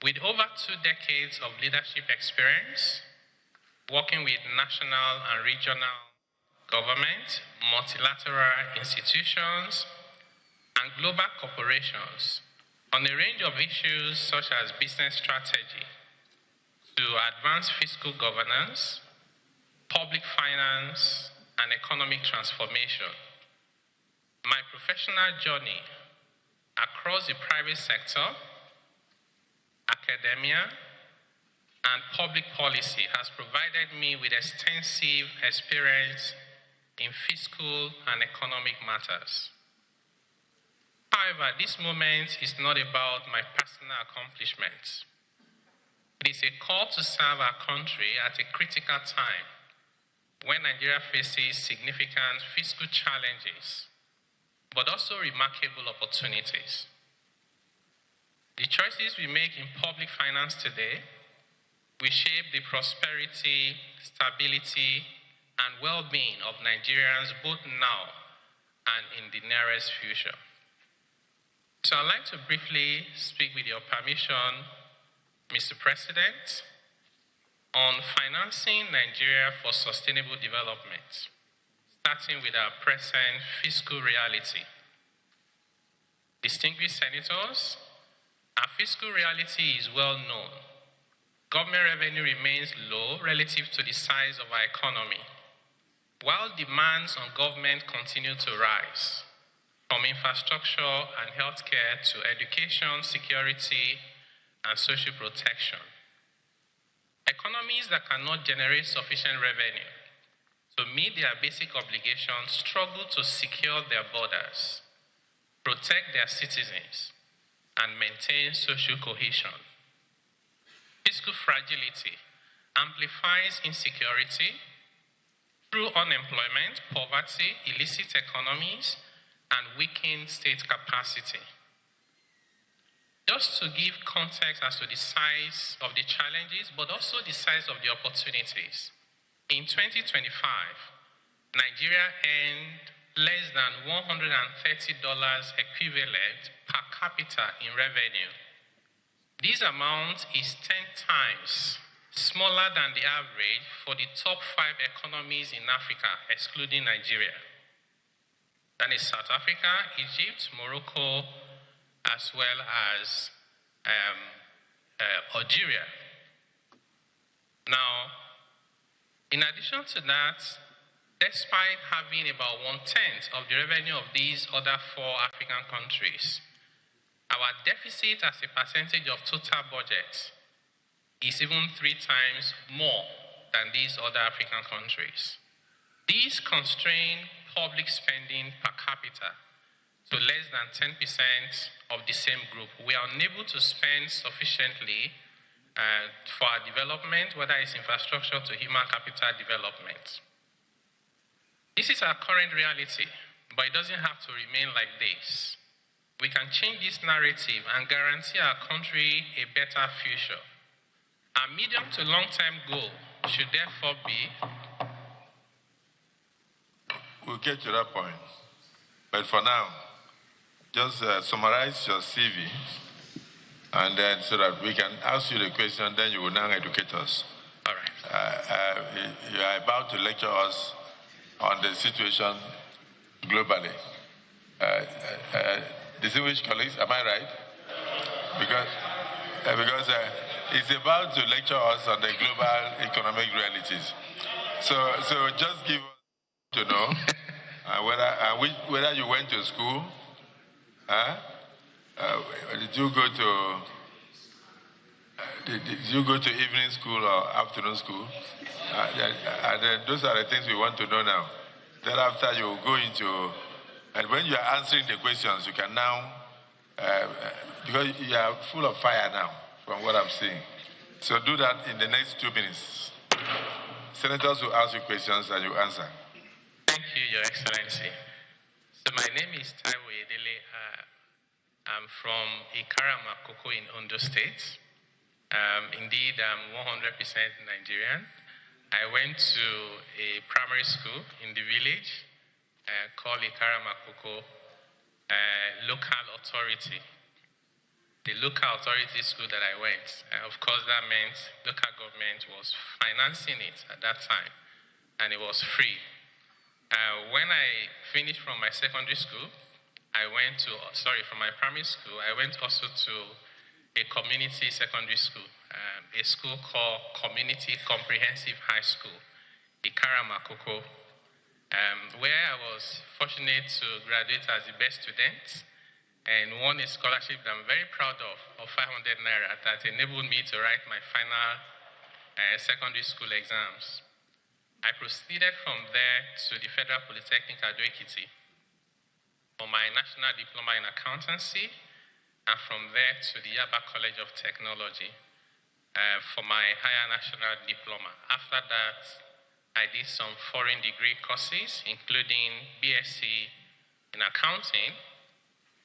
With over 2 decades of leadership experience, working with national and regional government, multilateral institutions, and global corporations on a range of issues such as business strategy to advance fiscal governance, public finance, and economic transformation. My professional journey across the private sector, academia, and public policy has provided me with extensive experience in fiscal and economic matters. However, this moment is not about my personal accomplishments. It is a call to serve our country at a critical time when Nigeria faces significant fiscal challenges, but also remarkable opportunities. The choices we make in public finance today will shape the prosperity, stability, and well-being of Nigerians both now and in the nearest future. So I'd like to briefly speak with your permission, Mr. President, on financing Nigeria for sustainable development, starting with our present fiscal reality. Distinguished senators, our fiscal reality is well known. Government revenue remains low relative to the size of our economy, while demands on government continue to rise, from infrastructure and healthcare to education, security, and social protection. Economies that cannot generate sufficient revenue to meet their basic obligations struggle to secure their borders, protect their citizens, and maintain social cohesion. Fiscal fragility amplifies insecurity through unemployment, poverty, illicit economies, and weakened state capacity. Just to give context as to the size of the challenges, but also the size of the opportunities. In 2025, Nigeria earned less than $130 equivalent per capita in revenue. This amount is 10 times smaller than the average for the top 5 economies in Africa, excluding Nigeria. That is South Africa, Egypt, Morocco, as well as Algeria. Now, in addition to that, despite having about 1/10 of the revenue of these other 4 African countries, our deficit as a percentage of total budget is even 3 times more than these other African countries. These constrain public spending per capita to less than 10% of the same group. We are unable to spend sufficiently for our development, whether it's infrastructure to human capital development. This is our current reality, but it doesn't have to remain like this. We can change this narrative and guarantee our country a better future. Our medium to long-term goal should therefore be... We'll get to that point. But for now, just summarize your CV, and then so that we can ask you the question, then you will now educate us. All right. You are about to lecture us on the situation globally. Distinguished colleagues, am I right? Because it's about to lecture us on the global economic realities. So just give us to know whether you went to school. Did you go to evening school or afternoon school? Those are the things we want to know now. Thereafter, you go into, and when you are answering the questions, you can now, because you are full of fire now, from what I'm seeing. So do that in the next 2 minutes. Senators will ask you questions and you answer. Thank you, Your Excellency. So my name is Taiwo Oyedele. I'm from Ikaramakoko in Ondo State. Indeed, I'm 100% Nigerian. I went to a primary school in the village called Ikaramakoko Local Authority. the local authority school that I went. Of course, that meant local government was financing it at that time, and it was free. When I finished from my secondary school, from my primary school, I went also to a community secondary school, a school called Community Comprehensive High School, Ikaramakoko, where I was fortunate to graduate as the best student and won a scholarship that I'm very proud of 500 naira that enabled me to write my final secondary school exams. I proceeded from there to the Federal Polytechnic Ado-Ekiti for my National Diploma in Accountancy, and from there to the Yaba College of Technology for my Higher National Diploma. After that, I did some foreign degree courses, including BSc in Accounting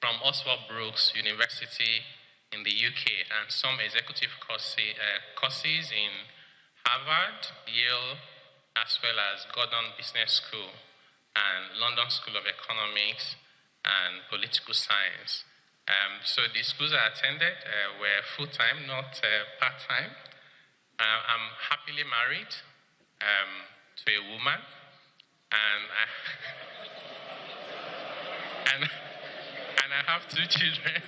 from Oswald Brooks University in the UK, and some executive courses in Harvard, Yale, as well as Gordon Business School and London School of Economics and Political Science. So the schools I attended were full-time, not part-time. I'm happily married to a woman, and I have 2 children.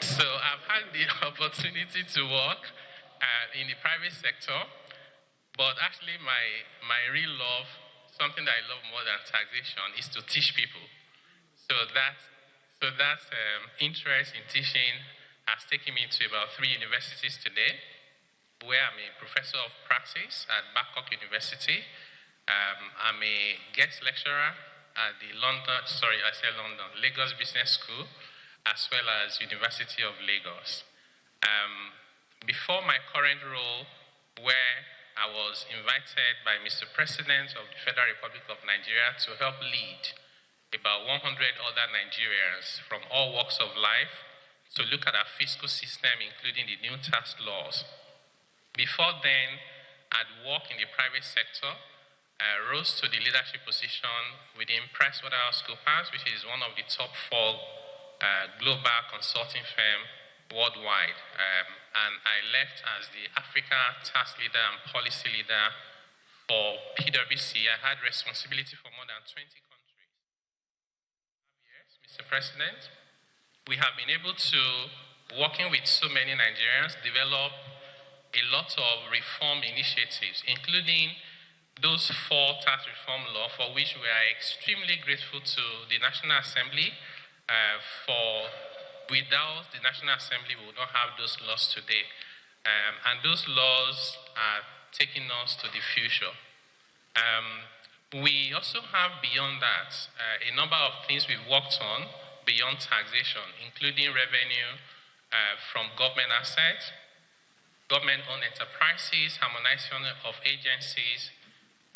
So I've had the opportunity to work in the private sector, but actually my real love, something that I love more than taxation, is to teach people. So that interest in teaching has taken me to about 3 universities today, where I'm a professor of practice at Babcock University. I'm a guest lecturer at the Lagos Business School, as well as University of Lagos. Before my current role, where I was invited by Mr. President of the Federal Republic of Nigeria to help lead about 100 other Nigerians from all walks of life to look at our fiscal system, including the new tax laws. Before then, I'd worked in the private sector, rose to the leadership position within PricewaterhouseCoopers, which is one of the top 4 global consulting firm worldwide. And I left as the Africa tax leader and policy leader for PwC. I had responsibility for more than 20 countries. Yes, Mr. President, we have been able to, working with so many Nigerians, develop a lot of reform initiatives, including those 4 tax reform laws, for which we are extremely grateful to the National Assembly. Without the National Assembly, we would not have those laws today. And those laws are taking us to the future. We also have, beyond that, a number of things we've worked on beyond taxation, including revenue from government assets, government-owned enterprises, harmonization of agencies,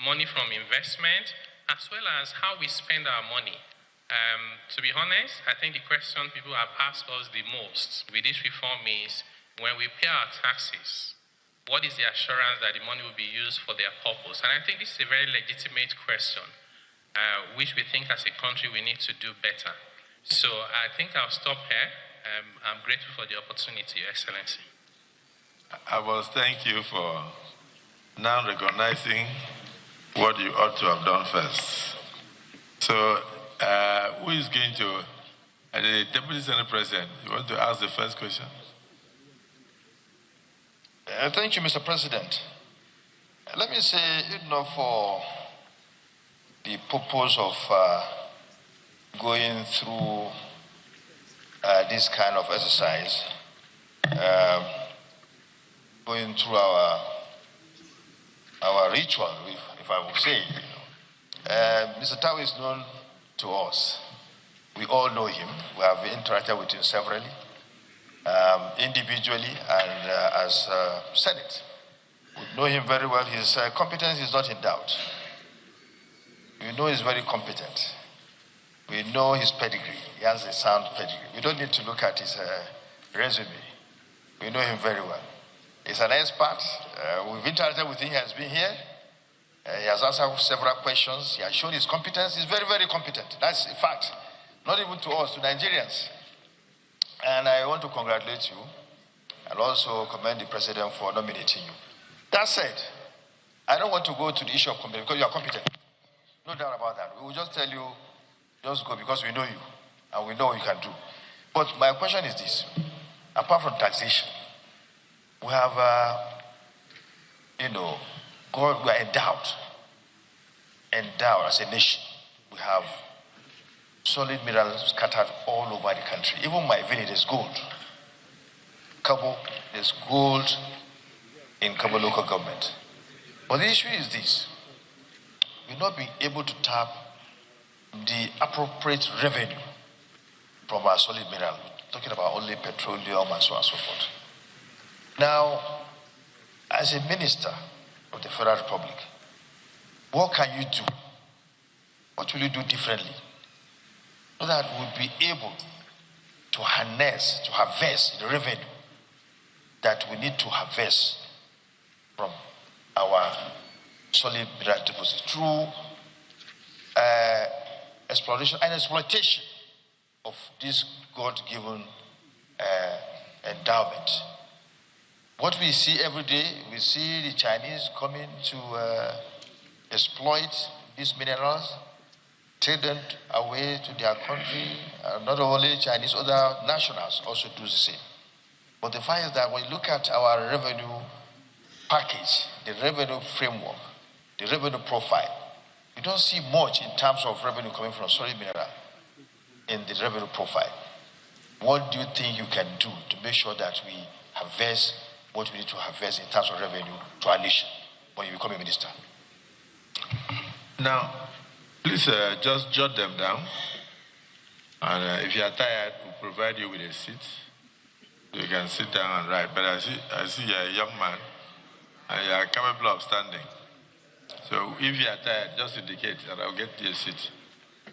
money from investment, as well as how we spend our money. To be honest, I think the question people have asked us the most with this reform is, when we pay our taxes, what is the assurance that the money will be used for their purpose? And I think this is a very legitimate question, which we think as a country we need to do better. So I think I'll stop here. I'm grateful for the opportunity, Your Excellency. I must thank you for now recognizing what you ought to have done first. So, who is going to, the Deputy Senate President, you want to ask the first question? Thank you, Mr. President. Let me say, for the purpose of going through this kind of exercise, going through our ritual, if I would say, Mr. Taiwo is known to us. We all know him. We have interacted with him severally, individually and as Senate. We know him very well. His competence is not in doubt. We know he's very competent. We know his pedigree. He has a sound pedigree. We don't need to look at his resume. We know him very well. He's an expert. We've interacted with him. He has been here. He has answered several questions. He has shown his competence. He's very, very competent. That's a fact. Not even to us, to Nigerians. And I want to congratulate you and also commend the president for nominating you. That said, I don't want to go to the issue of competence because you are competent. No doubt about that. We will just tell you, just go because we know you and we know what you can do. But my question is this. Apart from taxation, we have, we are endowed as a nation. We have solid minerals scattered all over the country. Even my village, there's gold. Kabo, there's gold in Kabo local government. But the issue is this. We've not been able to tap the appropriate revenue from our solid mineral. We're talking about only petroleum and so on and so forth. Now, as a minister of the Federal Republic, what can you do? What will you do differently so that we'll be able to harness, to harvest the revenue that we need to harvest from our solid mineral deposits through exploration and exploitation of this God-given endowment. What we see every day, we see the Chinese coming to exploit these minerals, take them away to their country. Not only Chinese, other nationals also do the same. But the fact is that when you look at our revenue package, the revenue framework, the revenue profile, you don't see much in terms of revenue coming from solid mineral in the revenue profile. What do you think you can do to make sure that we harvest what we need to harvest in terms of revenue to our nation when you become a minister? Now, please just jot them down. And if you are tired, we'll provide you with a seat. So you can sit down and write. But I see you're a young man and you are capable of standing. So if you are tired, just indicate and I'll get you a seat.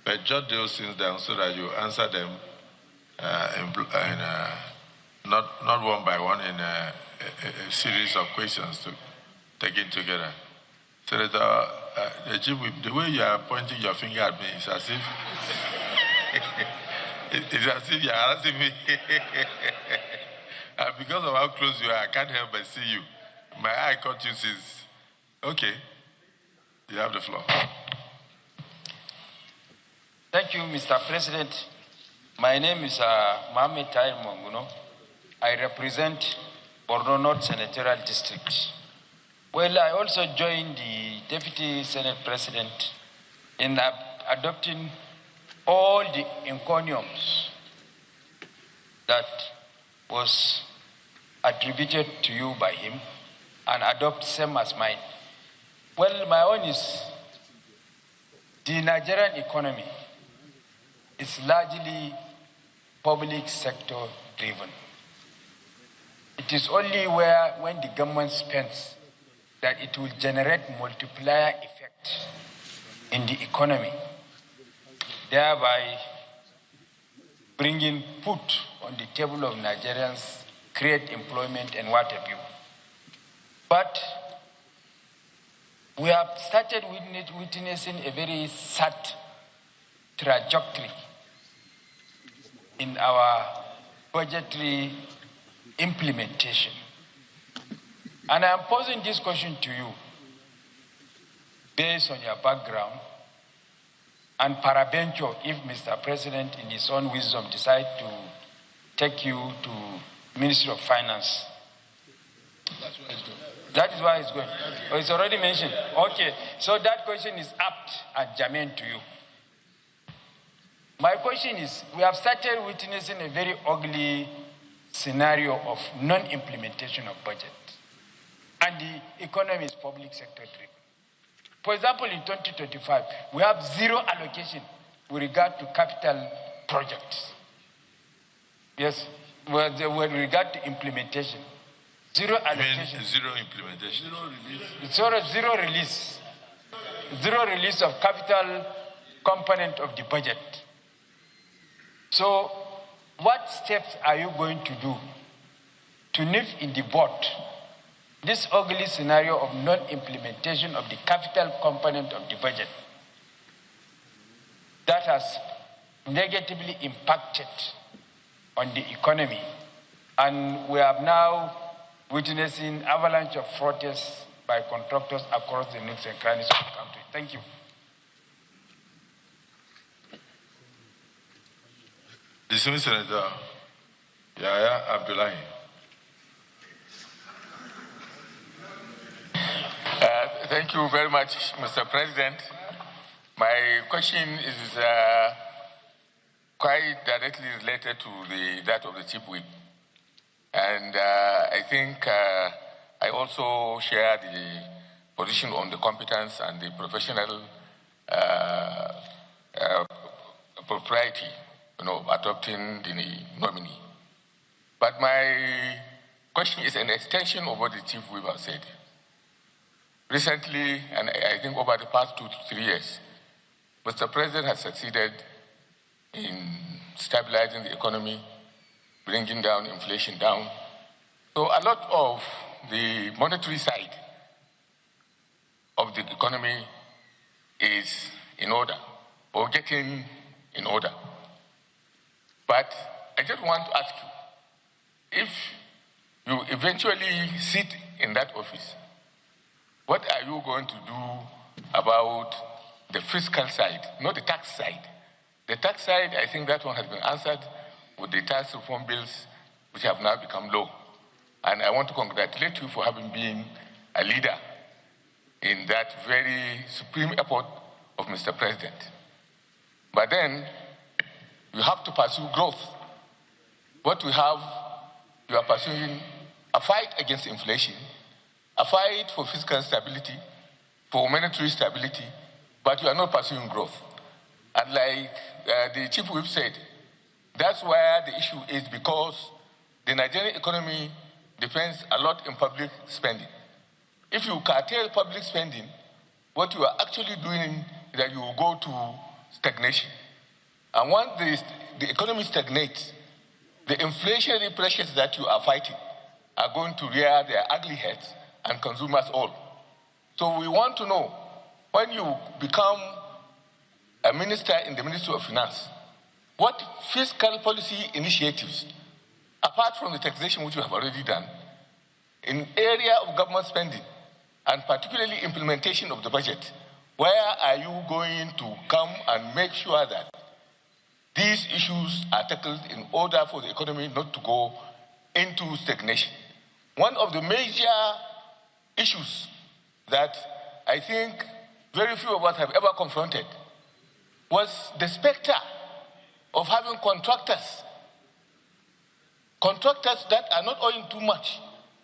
But jot those things down so that you answer them not one by one in a series of questions to take it together. Senator, the way you are pointing your finger at me is as if it's as if you are asking me. And because of how close you are, I can't help but see you. My eye caught you since. Okay, you have the floor. Thank you, Mr. President. My name is Mohamed Taiwo. I represent Borno North Senatorial District. Well, I also joined the Deputy Senate President in adopting all the encomiums that was attributed to you by him and adopt same as mine. Well, my own is the Nigerian economy is largely public sector driven. It is only when the government spends that it will generate multiplier effect in the economy, thereby bringing food on the table of Nigerians, create employment and what have you. But we have started witnessing a very sad trajectory in our budgetary implementation. And I am posing this question to you based on your background and peradventure if Mr. President in his own wisdom decide to take you to Ministry of Finance. That's where it's going. That is why it's going. Oh, it's already mentioned. Okay, so that question is apt and germane to you. My question is, we have started witnessing a very ugly scenario of non-implementation of budget. And the economy is public sector driven. For example, in 2025, we have zero allocation with regard to capital projects. Yes, with regard to implementation. Zero allocation. Zero implementation. Zero release. Zero release of capital component of the budget. So, what steps are you going to do to nip in the bud this ugly scenario of non-implementation of the capital component of the budget that has negatively impacted on the economy. And we are now witnessing avalanche of protests by contractors across the nooks and crannies of the country. Thank you. Dismissed Senator Yahya Abdullahi. Thank you very much, Mr. President. My question is quite directly related to that of the Chief Whip. And I think I also share the position on the competence and the professional propriety, adopting the nominee. But my question is an extension of what the Chief Whip has said. Recently, and I think over the past 2 to 3 years, Mr. President has succeeded in stabilizing the economy, bringing down inflation down. So a lot of the monetary side of the economy is in order, or getting in order. But I just want to ask you, if you eventually sit in that office, what are you going to do about the fiscal side, not the tax side? The tax side, I think that one has been answered with the tax reform bills, which have now become law. And I want to congratulate you for having been a leader in that very supreme effort of Mr. President. But then, you have to pursue growth. What we have, you are pursuing a fight against inflation, a fight for fiscal stability, for monetary stability, but you are not pursuing growth. And like the Chief Whip said, that's where the issue is, because the Nigerian economy depends a lot in public spending. If you curtail public spending, what you are actually doing is that you will go to stagnation. And once the economy stagnates, the inflationary pressures that you are fighting are going to rear their ugly heads and consume us all. So we want to know, when you become a minister in the Ministry of Finance, what fiscal policy initiatives, apart from the taxation which you have already done, in area of government spending, and particularly implementation of the budget, where are you going to come and make sure that these issues are tackled in order for the economy not to go into stagnation? One of the major issues that I think very few of us have ever confronted was the specter of having contractors that are not owing too much,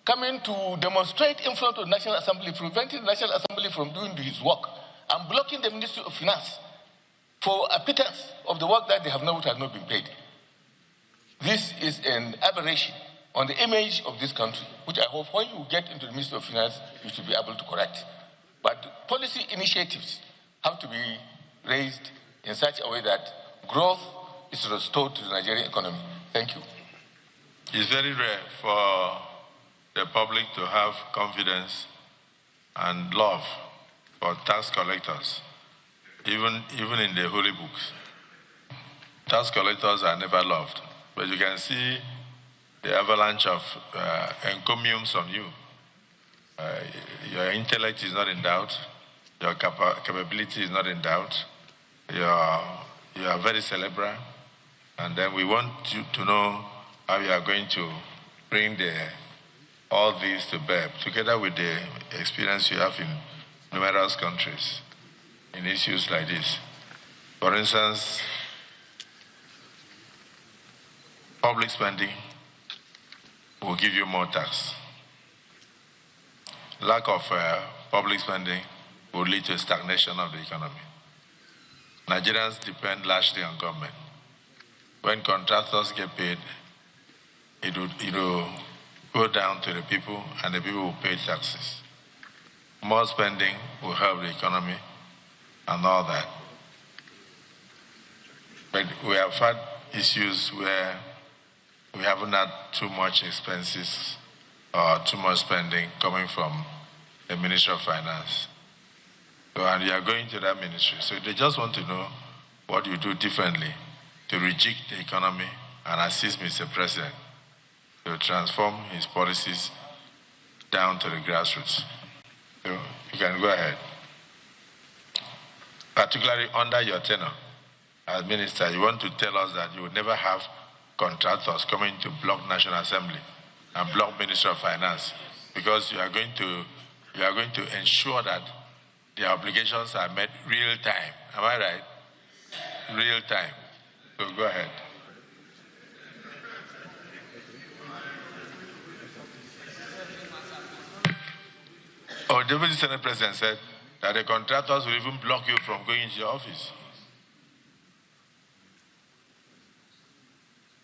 coming to demonstrate in front of the National Assembly, preventing the National Assembly from doing his work, and blocking the Ministry of Finance for a pittance of the work that they have not been paid. This is an aberration on the image of this country, which I hope when you get into the Ministry of Finance, you should be able to correct. But policy initiatives have to be raised in such a way that growth is restored to the Nigerian economy. Thank you. It's very rare for the public to have confidence and love for tax collectors, even in the holy books. Tax collectors are never loved, but you can see the avalanche of encomiums on you. Your intellect is not in doubt. Your capability is not in doubt. You are very cerebral. And then we want you to know how you are going to bring all these to bear, together with the experience you have in numerous countries in issues like this. For instance, public spending will give you more tax. Lack of public spending will lead to stagnation of the economy. Nigerians depend largely on government. When contractors get paid, it will go down to the people, and the people will pay taxes. More spending will help the economy and all that. But we have had issues where we haven't had too much expenses or too much spending coming from the Ministry of Finance. So, and you are going to that ministry. So they just want to know what you do differently to reject the economy and assist Mr. President to transform his policies down to the grassroots. So you can go ahead. Particularly under your tenure as minister, you want to tell us that you would never have contractors coming to block National Assembly and block Ministry of Finance, because you are going to ensure that their obligations are met real time. Am I right? Real time. So go ahead. Our Deputy Senate President said that the contractors will even block you from going into your office.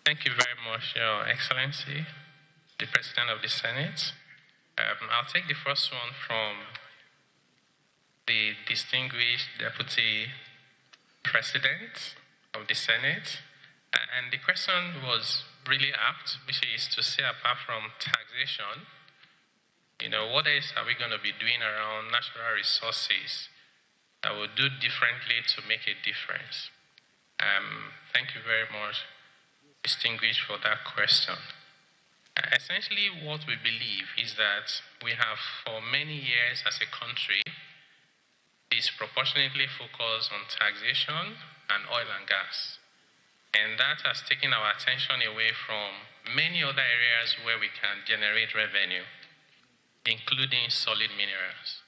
Thank you very much, Your Excellency, the President of the Senate. I'll take the first one from the distinguished Deputy President of the Senate. And the question was really apt, which is to say, apart from taxation, what else are we going to be doing around natural resources that will do differently to make a difference? Thank you very much, distinguished, for that question. Essentially, what we believe is that we have, for many years as a country, disproportionately focused on taxation and oil and gas. And that has taken our attention away from many other areas where we can generate revenue, including solid minerals,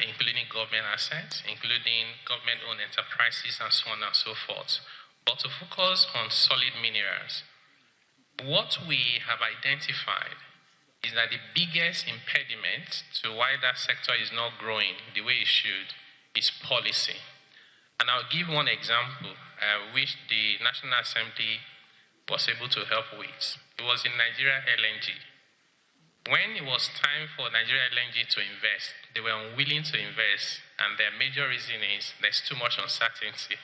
including government assets, including government-owned enterprises, and so on and so forth. But to focus on solid minerals, what we have identified is that the biggest impediment to why that sector is not growing the way it should is policy. And I'll give one example which the National Assembly was able to help with. It was in Nigeria LNG. When it was time for Nigeria LNG to invest, they were unwilling to invest, and their major reason is there's too much uncertainty.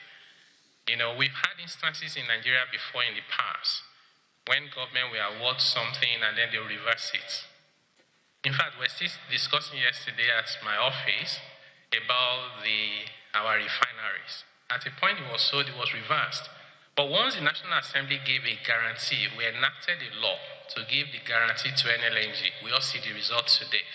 We've had instances in Nigeria before in the past when government will award something and then they'll reverse it. In fact, we're still discussing yesterday at my office about our refineries. At a point it was sold, it was reversed. But once the National Assembly gave a guarantee, we enacted a law to give the guarantee to NLNG. We all see the results today.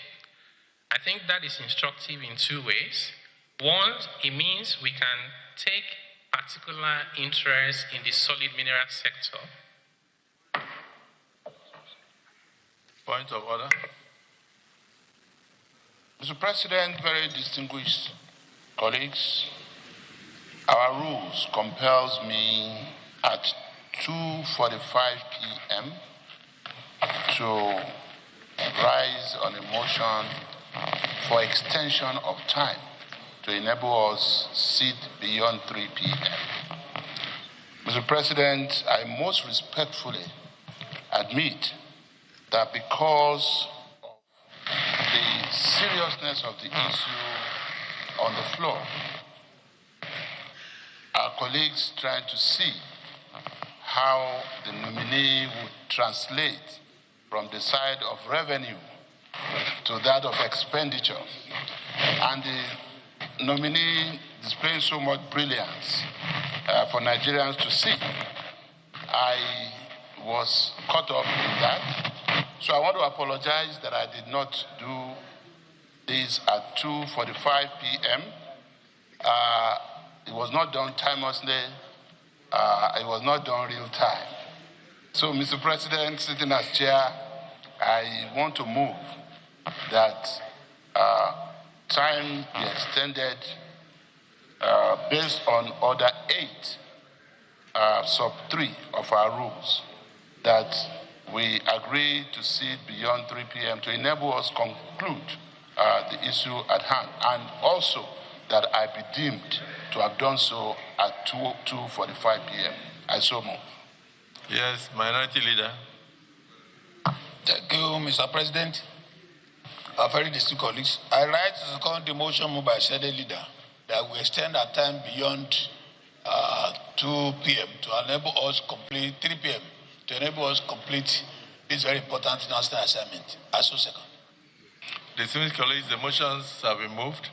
I think that is instructive in two ways. One, it means we can take particular interest in the solid mineral sector. Point of order. Mr. President, very distinguished colleagues, our rules compels me at 2:45 p.m. to rise on a motion for extension of time to enable us sit beyond 3 p.m. Mr. President, I most respectfully admit that because of the seriousness of the issue on the floor, our colleagues trying to see how the nominee would translate from the side of revenue to that of expenditure, and the nominee displaying so much brilliance for Nigerians to see. I was caught up in that. So I want to apologize that I did not do this at 2:45 p.m. It was not done timelessly. It was not done real time. So, Mr. President, sitting as chair, I want to move that time be extended based on Order 8, sub 3 of our rules, that we agree to sit beyond 3 p.m. to enable us conclude the issue at hand, and also that I be deemed to have done so at 2:45 p.m. I so move. Yes, Minority Leader. Thank you, Mr. President. Our very distinguished colleagues, I write to second the motion moved by Senate Leader that we extend our time beyond 2 p.m. to enable us complete 3 p.m. to enable us complete this very important national assignment. I so second. Distinguished colleagues, the motions have been moved.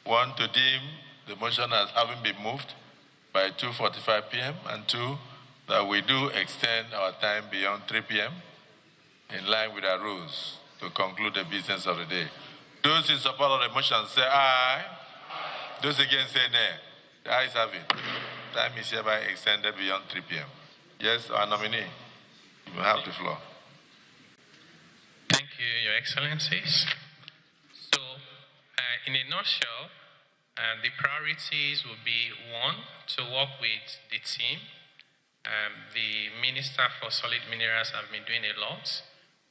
One, to deem the motion as having been moved by 2:45 p.m. and two, that we do extend our time beyond 3 p.m. in line with our rules to conclude the business of the day. Those in support of the motion say aye. Those against say nay. The ayes have it. Time is hereby extended beyond 3 p.m. Yes, our nominee, you have the floor. Thank you, Your Excellencies. So, in a nutshell, the priorities will be, one, to work with the team. The Minister for Solid Minerals have been doing a lot,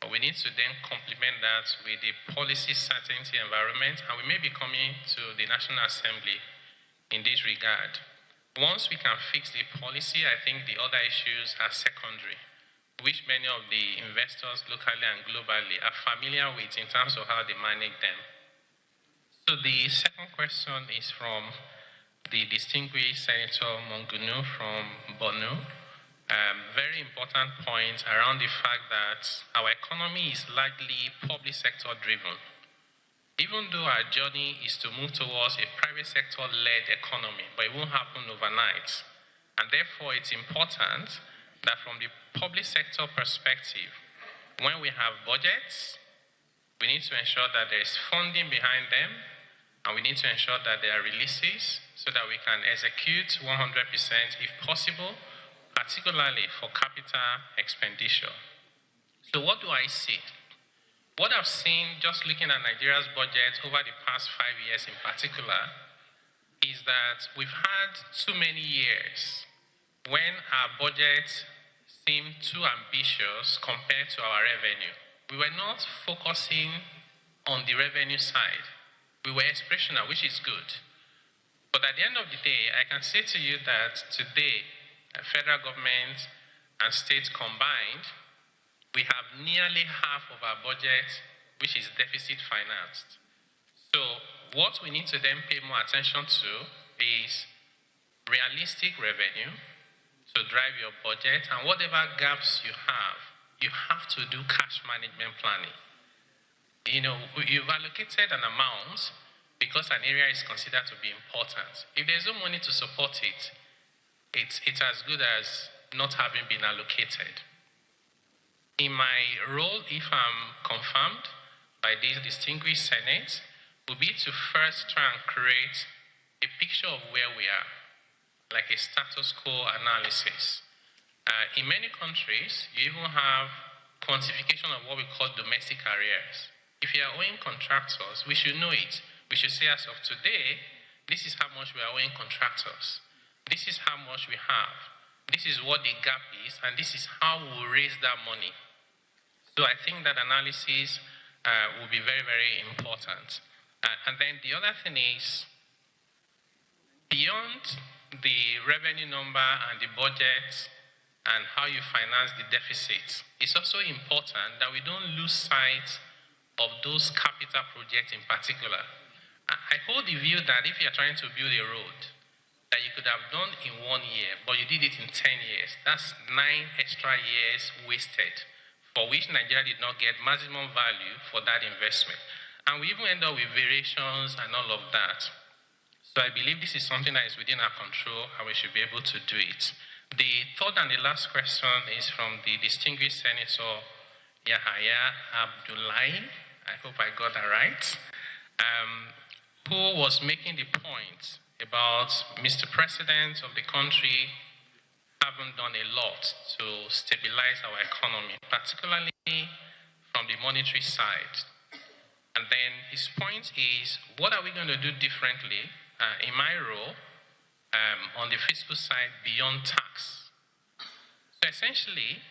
but we need to then complement that with the policy certainty environment, and we may be coming to the National Assembly in this regard. Once we can fix the policy, I think the other issues are secondary, which many of the investors locally and globally are familiar with in terms of how they manage them. So the second question is from the distinguished Senator Mongunu from Borno. Very important point around the fact that our economy is largely public sector driven. Even though our journey is to move towards a private sector-led economy, but it won't happen overnight. And therefore, it's important that from the public sector perspective, when we have budgets, we need to ensure that there is funding behind them, and we need to ensure that there are releases so that we can execute 100% if possible, particularly for capital expenditure. So what do I see? What I've seen just looking at Nigeria's budget over the past 5 years in particular is that we've had too many years when our budgets seemed too ambitious compared to our revenue. We were not focusing on the revenue side. We were aspirational, which is good. But at the end of the day, I can say to you that today, federal government and states combined, we have nearly half of our budget which is deficit financed. So what we need to then pay more attention to is realistic revenue to drive your budget, and whatever gaps you have to do cash management planning. You know, you've allocated an amount because an area is considered to be important. If there's no money to support it, it's as good as not having been allocated. In my role, if I'm confirmed by this distinguished Senate, will be to first try and create a picture of where we are, like a status quo analysis. In many countries, you even have quantification of what we call domestic arrears. If you are owing contractors, we should know it. We should say, as of today, this is how much we are owing contractors. This is how much we have. This is what the gap is, and this is how we will raise that money. So I think that analysis will be very, very important. And then the other thing is, beyond the revenue number and the budget and how you finance the deficit, it's also important that we don't lose sight of those capital projects in particular. I hold the view that if you're trying to build a road that you could have done in 1 year, but you did it in 10 years, that's 9 extra years wasted, for which Nigeria did not get maximum value for that investment. And we even end up with variations and all of that. So I believe this is something that is within our control, and we should be able to do it. The third and the last question is from the distinguished Senator Yahaya Abdullahi, I hope I got that right, who was making the point about Mr. President of the country haven't done a lot to stabilize our economy, particularly from the monetary side. And then his point is, what are we going to do differently in my role on the fiscal side beyond tax? So essentially,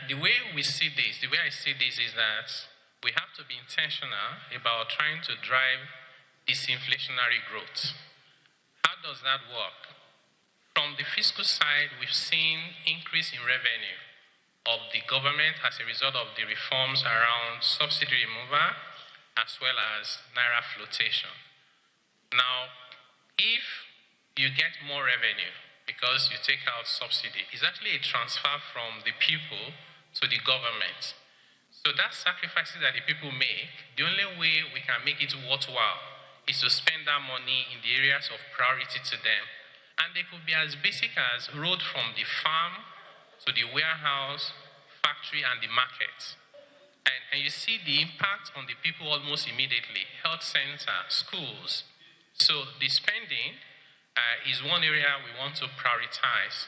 the way we see this, the way I see this is that we have to be intentional about trying to drive disinflationary growth. How does that work? From the fiscal side, we've seen increase in revenue of the government as a result of the reforms around subsidy removal as well as naira flotation. Now, if you get more revenue because you take out subsidy, it's actually a transfer from the people to the government. So that sacrifices that the people make, the only way we can make it worthwhile is to spend that money in the areas of priority to them. And they could be as basic as road from the farm to the warehouse, factory, and the market. And you see the impact on the people almost immediately. Health center, schools. So the spending is one area we want to prioritize,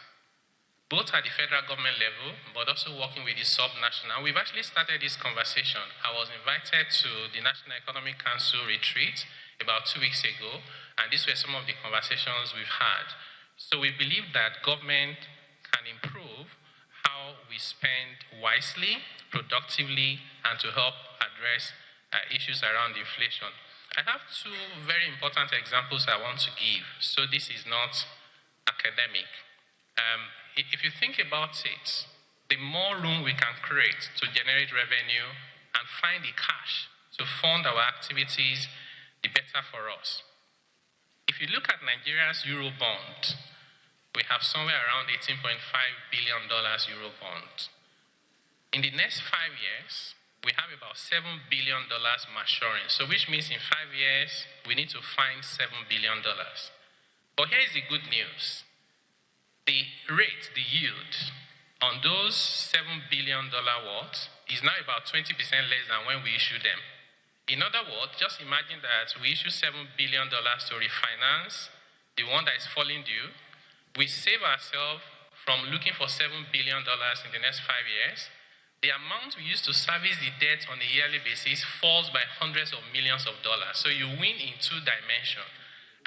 both at the federal government level, but also working with the sub-national. We've actually started this conversation. I was invited to the National Economic Council retreat about 2 weeks ago, and these were some of the conversations we've had. So we believe that government can improve how we spend wisely, productively, and to help address issues around inflation. I have two very important examples I want to give. So this is not academic. If you think about it, the more room we can create to generate revenue and find the cash to fund our activities, the better for us. If you look at Nigeria's Eurobond, we have somewhere around $18.5 billion Eurobond. In the next 5 years, we have about $7 billion maturing. So which means in 5 years, we need to find $7 billion. But here is the good news. The rate, the yield on those $7 billion worth is now about 20% less than when we issued them. In other words, just imagine that we issue $7 billion to refinance the one that is falling due. We save ourselves from looking for $7 billion in the next 5 years. The amount we use to service the debt on a yearly basis falls by hundreds of millions of dollars. So you win in 2 dimensions.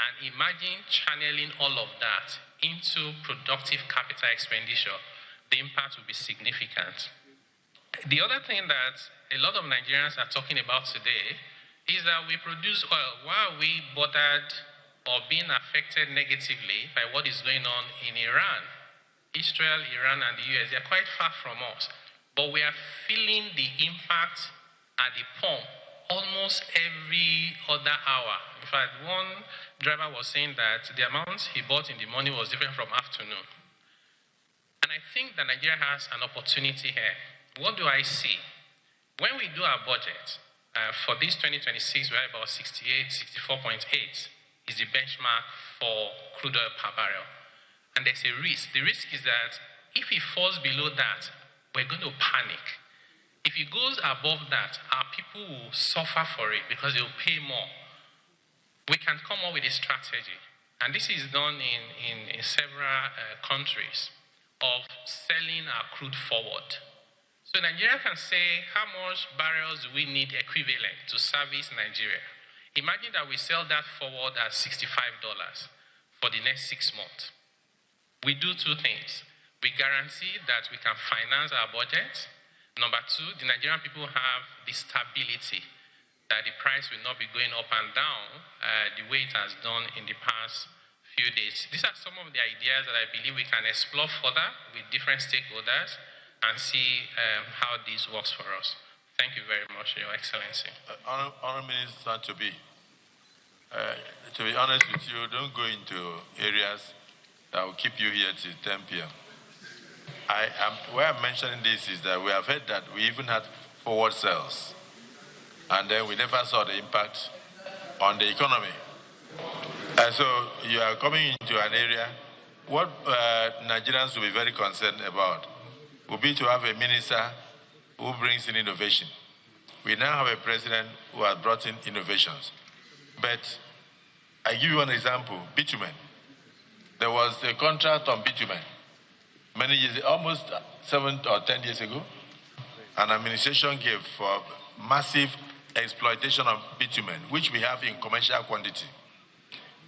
And imagine channeling all of that into productive capital expenditure. The impact will be significant. The other thing that a lot of Nigerians are talking about today is that we produce oil. Why are we bothered or being affected negatively by what is going on in Iran? Israel, Iran, and the US, they're quite far from us. But we are feeling the impact at the pump almost every other hour. In fact, one driver was saying that the amount he bought in the morning was different from afternoon. And I think that Nigeria has an opportunity here. What do I see? When we do our budget, for this 2026, we're about 64.8 is the benchmark for crude oil per barrel. And there's a risk. The risk is that if it falls below that, we're going to panic. If it goes above that, our people will suffer for it because they'll pay more. We can come up with a strategy, and this is done in several countries, of selling our crude forward. So Nigeria can say, how much barrels do we need equivalent to service Nigeria? Imagine that we sell that forward at $65 for the next 6 months. We do 2 things. We guarantee that we can finance our budget. Number 2, the Nigerian people have the stability that the price will not be going up and down the way it has done in the past few days. These are some of the ideas that I believe we can explore further with different stakeholders and see how this works for us. Thank you very much, Your Excellency. Honourable Minister, to be honest with you, don't go into areas that will keep you here till 10 p.m. Why I'm mentioning this is that we have heard that we even had forward sales, and then we never saw the impact on the economy. So you are coming into an area, what Nigerians will be very concerned about will be to have a minister who brings in innovation. We now have a president who has brought in innovations. But I give you one example, bitumen. There was a contract on bitumen many years, almost 7 or 10 years ago. An administration gave for massive exploitation of bitumen, which we have in commercial quantity.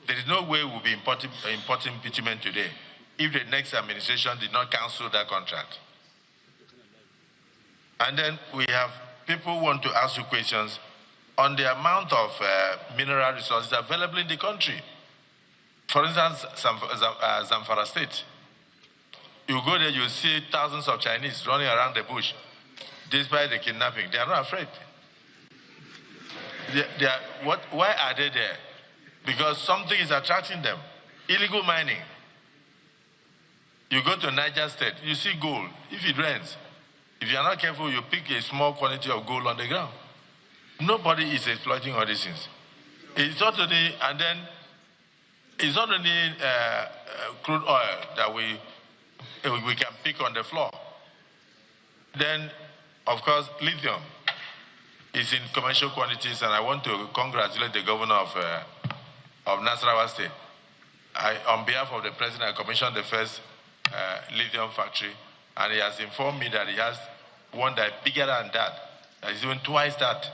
There is no way we'll be importing bitumen today if the next administration did not cancel that contract. And then we have people who want to ask you questions on the amount of mineral resources available in the country. For instance, Zamfara State. You go there, you see thousands of Chinese running around the bush. Despite the kidnapping, they are not afraid. Why are they there? Because something is attracting them. Illegal mining. You go to Niger State, you see gold. If it rains, if you are not careful, you pick a small quantity of gold on the ground. Nobody is exploiting all these things. It's totally, and then it's not only crude oil that we can pick on the floor. Then, of course, lithium is in commercial quantities, and I want to congratulate the governor of Nasarawa State. On behalf of the president, I commissioned the first lithium factory, and he has informed me that he has one that is bigger than that is even twice that.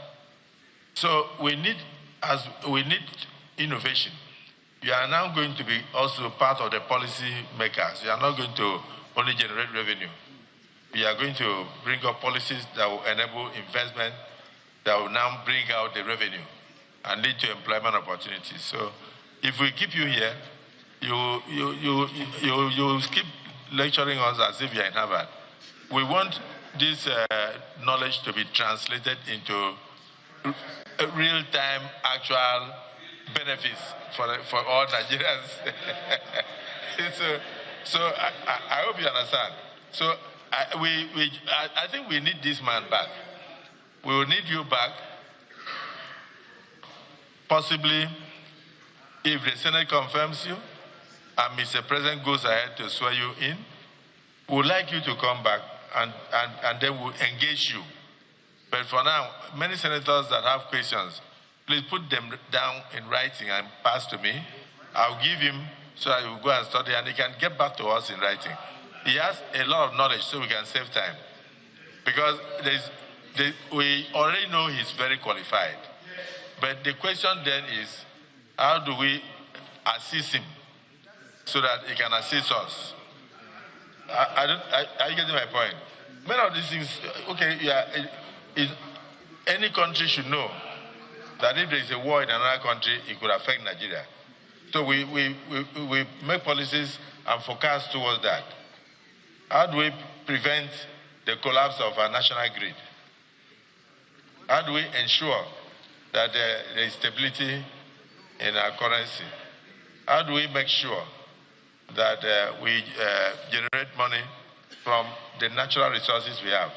So we need innovation. You are now going to be also part of the policy makers. You are not going to only generate revenue. We are going to bring up policies that will enable investment, that will now bring out the revenue and lead to employment opportunities. So if we keep you here, you keep lecturing us as if you are in Harvard. We want this knowledge to be translated into real-time, actual benefits for all Nigerians. so I hope you understand. So I think we need this man back. We will need you back. Possibly, if the Senate confirms you and Mr. President goes ahead to swear you in, we would like you to come back and then we'll engage you. But for now, many senators that have questions, please put them down in writing and pass to me. I'll give him so that he will go and study and he can get back to us in writing. He has a lot of knowledge so we can save time. Because we already know he's very qualified. But the question then is, how do we assist him so that he can assist us? Are you getting my point? Many of these things, okay, any country should know that if there is a war in another country, it could affect Nigeria. So we make policies and forecast towards that. How do we prevent the collapse of our national grid? How do we ensure that there is stability in our currency? How do we make sure that we generate money from the natural resources we have?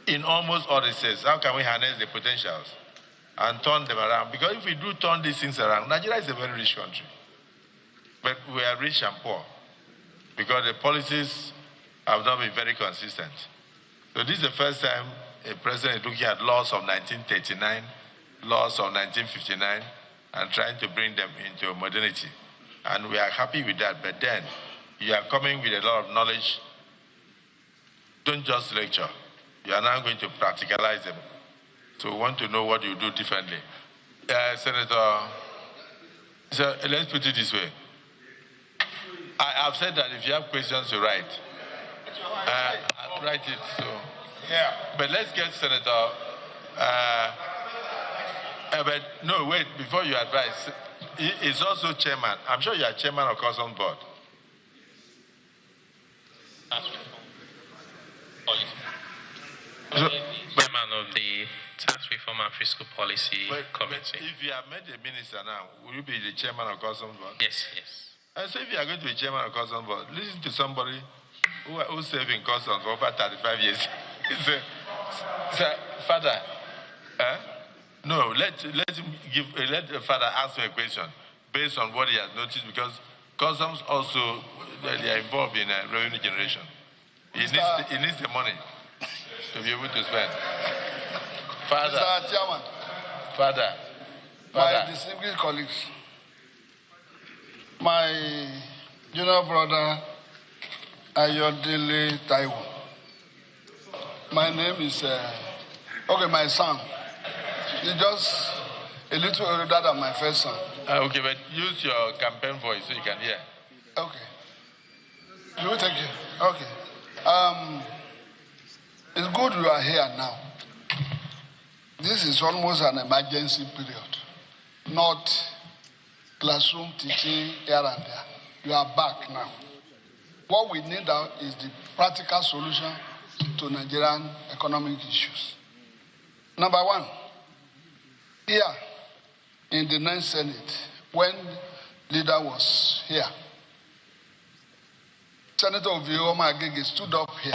In almost all the states, how can we harness the potentials and turn them around? Because if we do turn these things around, Nigeria is a very rich country. But we are rich and poor because the policies have not been very consistent. So this is the first time a president is looking at laws of 1939, laws of 1959, and trying to bring them into modernity. And we are happy with that, but then you are coming with a lot of knowledge. Don't just lecture. You are now going to practicalize them. So we want to know what you do differently. Senator, so let's put it this way. I have said that if you have questions to write, write it. So, yeah. But let's get Senator. But no, wait, before you advise, he is also chairman. I'm sure you are chairman of Customs Board. Chairman of the Tax Reform and Fiscal Policy Committee. But if you have met the minister now, will you be the chairman of Customs Board? Yes, yes. And so if you are going to be chairman of Customs Board, listen to somebody who's serving customs for over 35 years. Say, Father, no, let the father answer a question based on what he has noticed, because customs also they are involved in revenue generation. He needs the money to be able to spend. Father, Mr. Chairman, Father, my distinguished colleagues, my junior brother Oyedele Taiwo. My name is my son. He's just a little older than my first son. Okay, but use your campaign voice so you can hear. Okay. You will take it. Okay. It's good you are here now. This is almost an emergency period, not classroom teaching here and there. You are back now. What we need now is the practical solution to Nigerian economic issues. Number one, here in the Nigerian Senate, when leader was here, Senator Vioma Agege stood up here.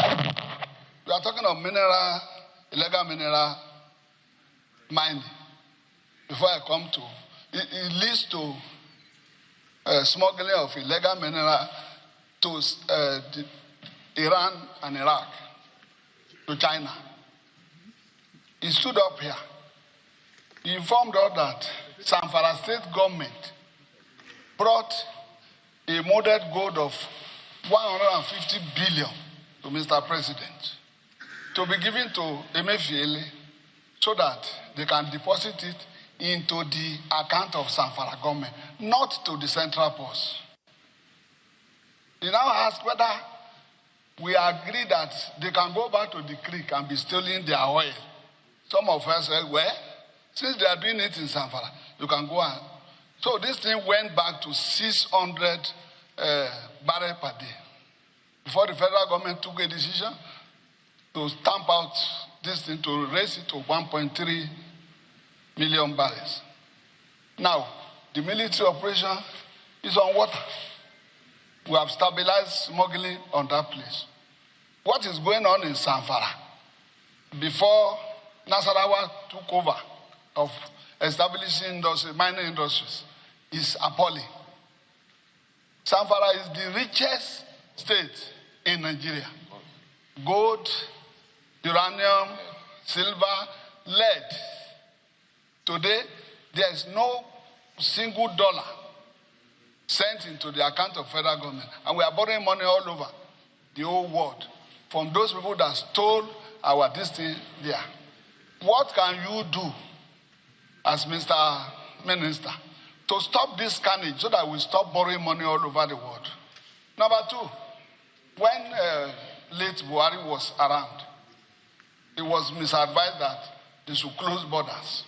We are talking of illegal mineral mining. Before I come to, it leads to smuggling of illegal mineral to Iran and Iraq, to China. He stood up here. He informed us that Zamfara state government brought a molded gold of 150 billion to Mr. President to be given to Emefiele so that they can deposit it into the account of Zamfara government, not to the central post. He now asked whether we agree that they can go back to the creek and be stealing their oil. Some of us said, well, since they are doing it in Zamfara, you can go on. So this thing went back to 600 barrels per day. Before the federal government took a decision to stamp out this thing, to raise it to 1.3 million barrels. Now, the military operation is on water. We have stabilized smuggling on that place. What is going on in Zamfara before Nasarawa took over of establishing mining industries is appalling. Zamfara is the richest state in Nigeria. Gold, uranium, silver, lead. Today, there is no single dollar sent into the account of federal government. And we are borrowing money all over the whole world from those people that stole our destiny there. What can you do as Mr. Minister to stop this carnage so that we stop borrowing money all over the world? Number two, when late Buhari was around, it was misadvised that they should close borders.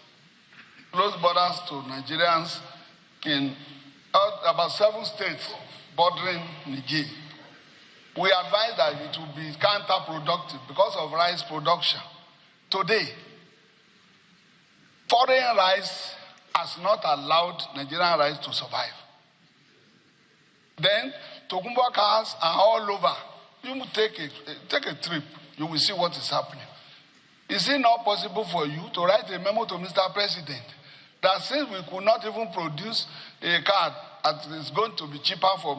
Close borders to Nigerians in about 7 states bordering Niger. We advise that it will be counterproductive because of rice production. Today, foreign rice has not allowed Nigerian rice to survive. Then, Tokumbo cars are all over. You will take a trip. You will see what is happening. Is it not possible for you to write a memo to Mr. President that since we could not even produce a car that is going to be cheaper for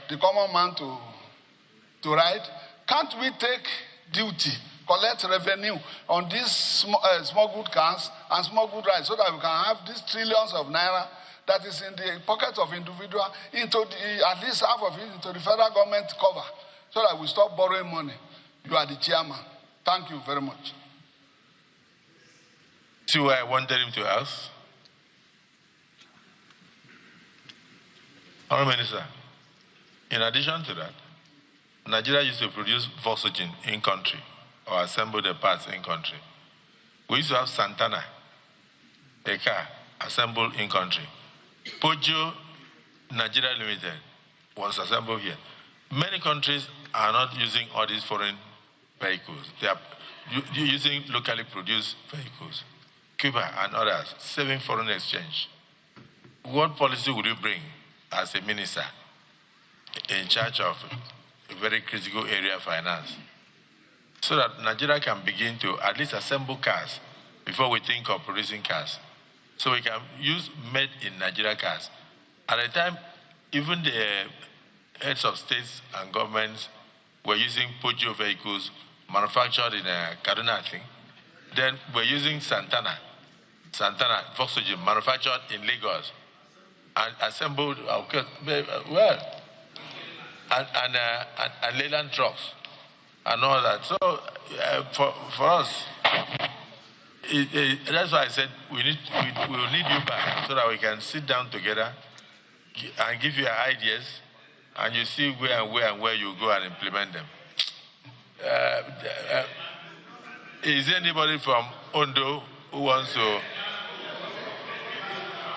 the common man to ride, can't we take duty, collect revenue on these smuggled cars and smuggled rice so that we can have these trillions of naira that is in the pockets of individual into at least half of it into the federal government cover so that we stop borrowing money? You are the chairman. Thank you very much. See what I wanted him to ask? Honourable Minister, in addition to that, Nigeria used to produce Volkswagen in country or assemble the parts in country. We used to have Santana, a car assembled in country. Pojo Nigeria Limited was assembled here. Many countries are not using all these foreign vehicles. They are using locally produced vehicles. Cuba and others, saving foreign exchange. What policy would you bring as a minister in charge of a very critical area of finance so that Nigeria can begin to at least assemble cars before we think of producing cars? So we can use made in Nigeria cars. At the time, even the heads of states and governments were using Pojo vehicles manufactured in Kaduna, I think. Then we're using Santana, Volkswagen, manufactured in Lagos and assembled, well, and Leyland trucks and all that. So for us, that's why I said we will need you back so that we can sit down together and give you ideas, and you see where you go and implement them. Is there anybody from Ondo who wants to?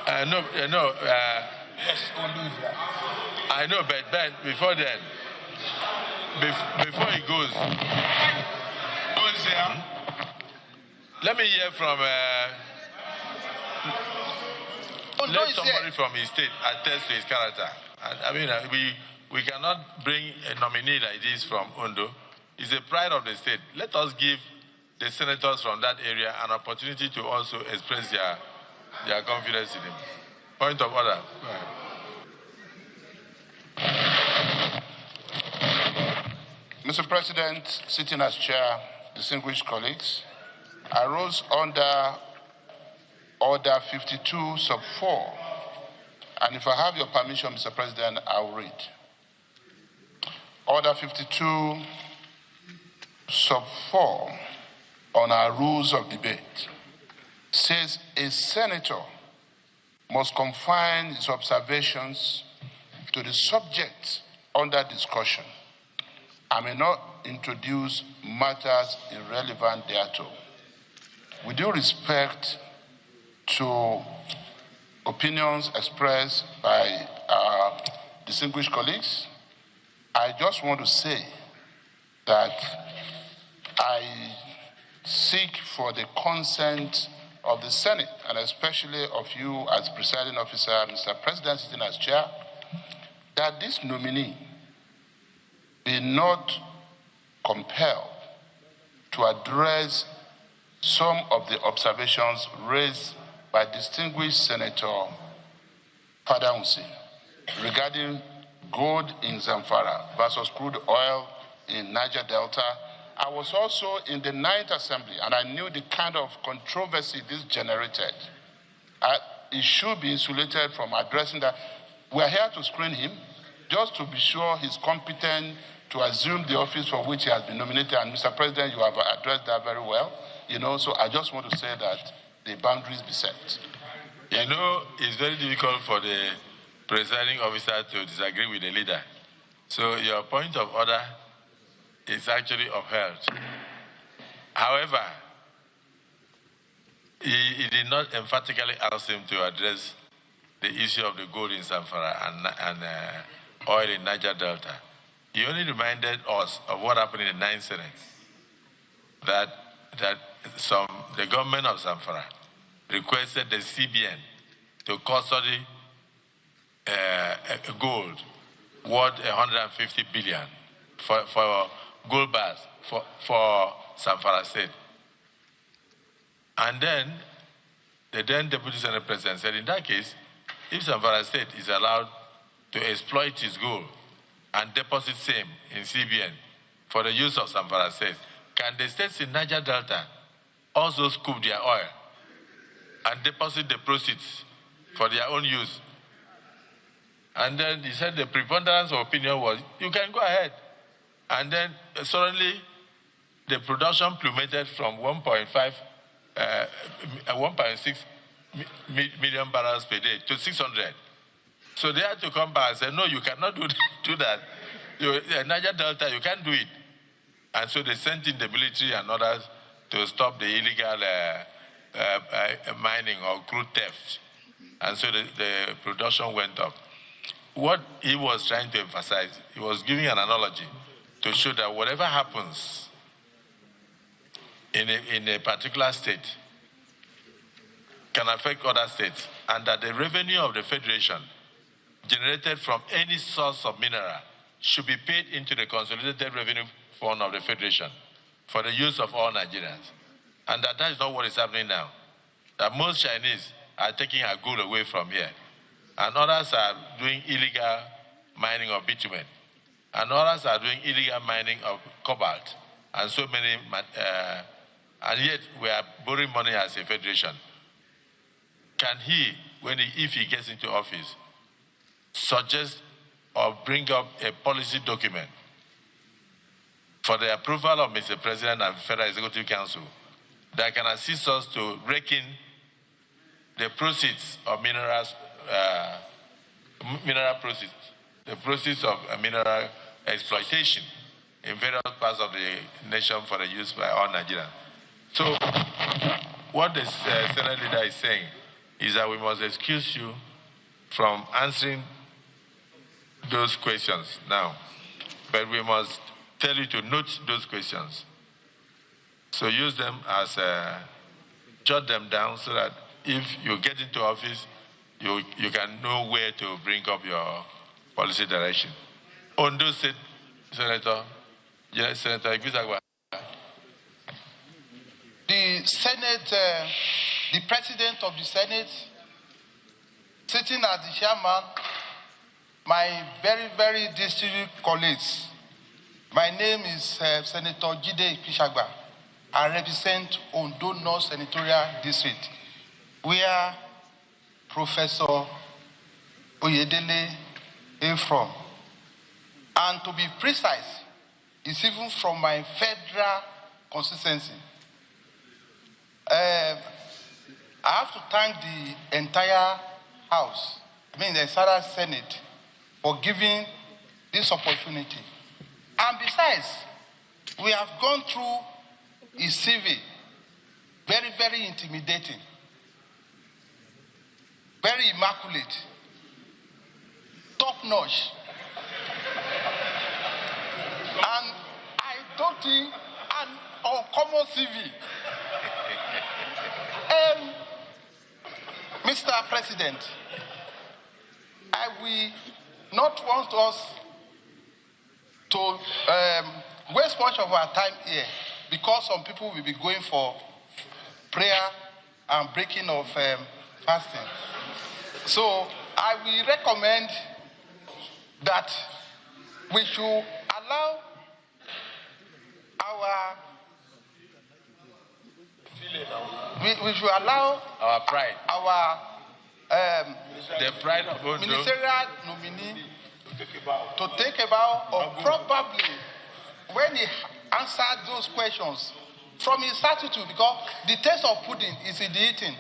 No. Yes, Ondo is there. I know, but Ben, before then, before he goes, Who is there? let me hear from. Let somebody from his state attest to his character. I mean, we cannot bring a nominee like this from Ondo. It's a pride of the state. Let us give the senators from that area an opportunity to also express their confidence in him. Point of order. Go ahead. Mr. President, sitting as chair, distinguished colleagues, I rose under Order 52 sub 4. And if I have your permission, Mr. President, I will read. Order 52 sub 4 on our rules of debate says a senator must confine his observations to the subject under discussion. I may not introduce matters irrelevant thereto. With due respect to opinions expressed by our distinguished colleagues, I just want to say that I seek for the consent of the Senate, and especially of you as presiding officer, Mr. President, sitting as chair, that this nominee be not compelled to address some of the observations raised by distinguished Senator Father Hussein regarding gold in Zamfara versus crude oil in Niger Delta. I was also in the 9th Assembly, and I knew the kind of controversy this generated. He should be insulated from addressing that. We're here to screen him, just to be sure he's competent to assume the office for which he has been nominated. And Mr. President, you have addressed that very well. So I just want to say that the boundaries be set. It's very difficult for the presiding officer to disagree with the leader. So your point of order is actually upheld. However, he did not emphatically ask him to address the issue of the gold in Zamfara and oil in Niger Delta. He only reminded us of what happened in the 9th Senate, that the government of Zamfara requested the CBN to custody gold worth 150 billion for gold bars for Zamfara State. And then the then Deputy Senate President said, in that case, if Zamfara State is allowed to exploit its gold and deposit same in CBN for the use of Zamfara State, can the states in Niger Delta also scoop their oil and deposit the proceeds for their own use? And then he said the preponderance of opinion was, you can go ahead. And then suddenly the production plummeted from 1.6 million barrels per day to 600. So they had to come back and say, no, you cannot do that. Niger Delta, you can't do it. And so they sent in the military and others to stop the illegal mining or crude theft. And so the production went up. What he was trying to emphasize, he was giving an analogy to show that whatever happens in a particular state can affect other states, and that the revenue of the Federation generated from any source of mineral should be paid into the Consolidated Revenue Fund of the Federation for the use of all Nigerians. And that is not what is happening now. That most Chinese are taking our gold away from here, and others are doing illegal mining of bitumen, and others are doing illegal mining of cobalt, and so many, and yet we are borrowing money as a federation. Can he, if he gets into office, suggest or bring up a policy document for the approval of Mr. President and Federal Executive Council that can assist us to reckon the proceeds of mineral proceeds, the proceeds of mineral exploitation in various parts of the nation for the use by all Nigerians. So what the Senate leader is saying is that we must excuse you from answering those questions now, but we must tell you to note those questions. So use them as, jot them down so that if you get into office, you can know where to bring up your policy direction. Ondo State Senator, yes, Senator Igbizagwa. The Senate, the President of the Senate, sitting as the chairman, my very, very distinguished colleagues, My name is Senator Jide Kishagba. I represent Ondo North Senatorial District, where Professor Oyedele is from. And to be precise, it's even from my federal constituency. I have to thank the entire House, the entire Senate, for giving this opportunity. And besides, we have gone through a CV, very, very intimidating, very immaculate, top-notch. And I don't think an uncommon CV. Mr. President, I will not want us to waste much of our time here, because some people will be going for prayer and breaking of fasting. So I will recommend that we should allow our pride, the pride of Ondo, ministerial nominee to take about, or probably when he answered those questions from his attitude, because the taste of pudding is in the eating.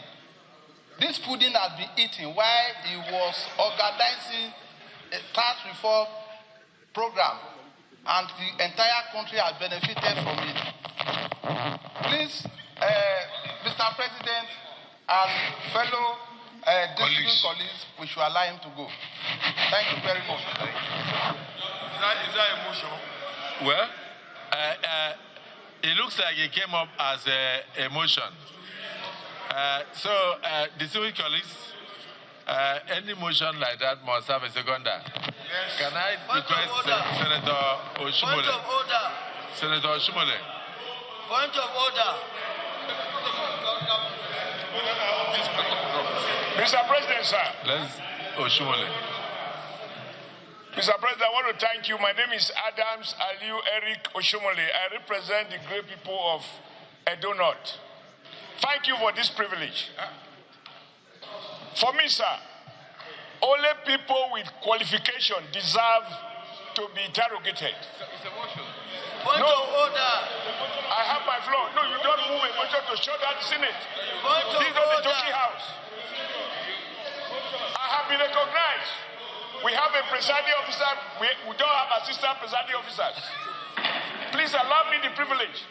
This pudding has been eaten while he was organizing a tax reform program, and the entire country has benefited from it. Please, Mr. President and fellow district colleagues, we should allow him to go. Thank you very much. Is that a motion? Well, it looks like it came up as a motion. Distinguished colleagues, any motion like that must have a seconder. Yes. Can I request Senator Oshumole? Point of order. Senator Oshumole. Point of order. Mr. President, sir. Let's Oshumole. Mr. President, I want to thank you. My name is Adams Aliu Eric Oshumole. I represent the great people of Edo North. Thank you for this privilege. For me, sir, only people with qualification deserve to be interrogated. It's a motion. Point of order. I have my floor. No, you don't move a motion to shut down the Senate. This is not a joking house. I have been recognized. We have a presiding officer. We don't have assistant presiding officers. Please allow me the privilege.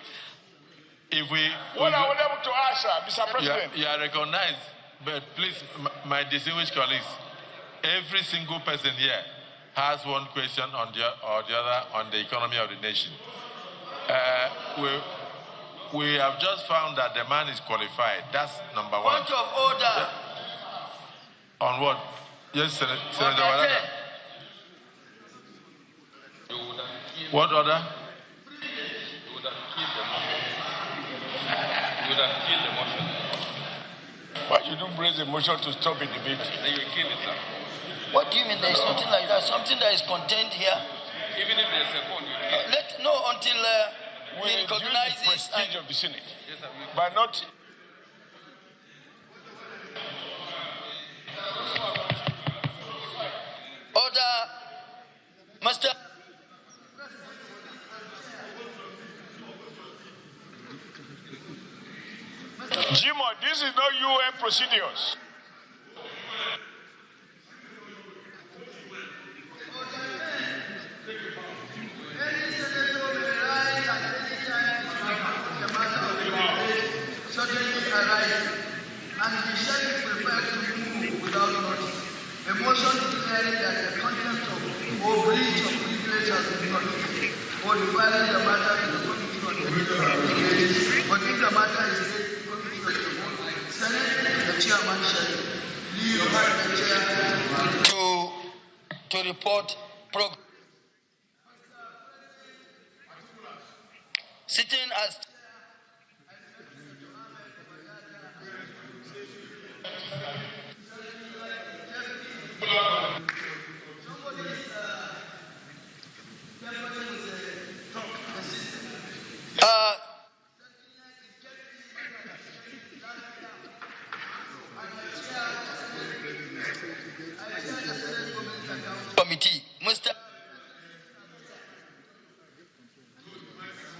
What I want to ask, Mr. President. You are recognized, but please, my distinguished colleagues, every single person here has one question on the other on the economy of the nation. We have just found that the man is qualified. That's number one. Point of order. On what? Yes, Senator Wadaga. What order? But you don't raise a motion to stop a debate. Then you kill it, sir. What do you mean there is something like that? Something that is contained here? Even if there's a phone, you kill. Until we recognize the prestige of the Senate. Yes, sir. But not. Order, Master. Jimo, this is not UN procedures. And the Senate prepared to move without notice. A motion declaring that the content of or breach of privilege has been noticed, or referring the matter to the Committee on the Privilege. But if the matter is taken to the Committee on the Senate, the chairman shall leave the chair to report progress. Sitting as committee.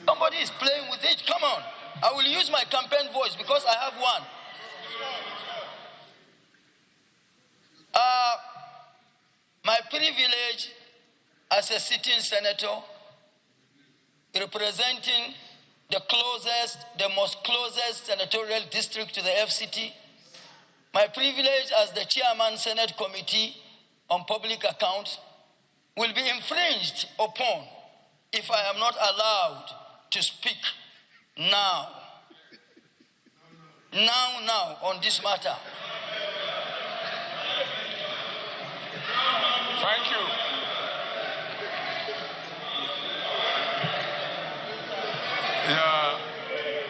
Somebody is playing with it. Come on. I will use my campaign voice because I have one. My privilege as a sitting senator representing the most closest senatorial district to the FCT, my privilege as the chairman Senate Committee on Public Accounts will be infringed upon if I am not allowed to speak now on this matter. Thank you.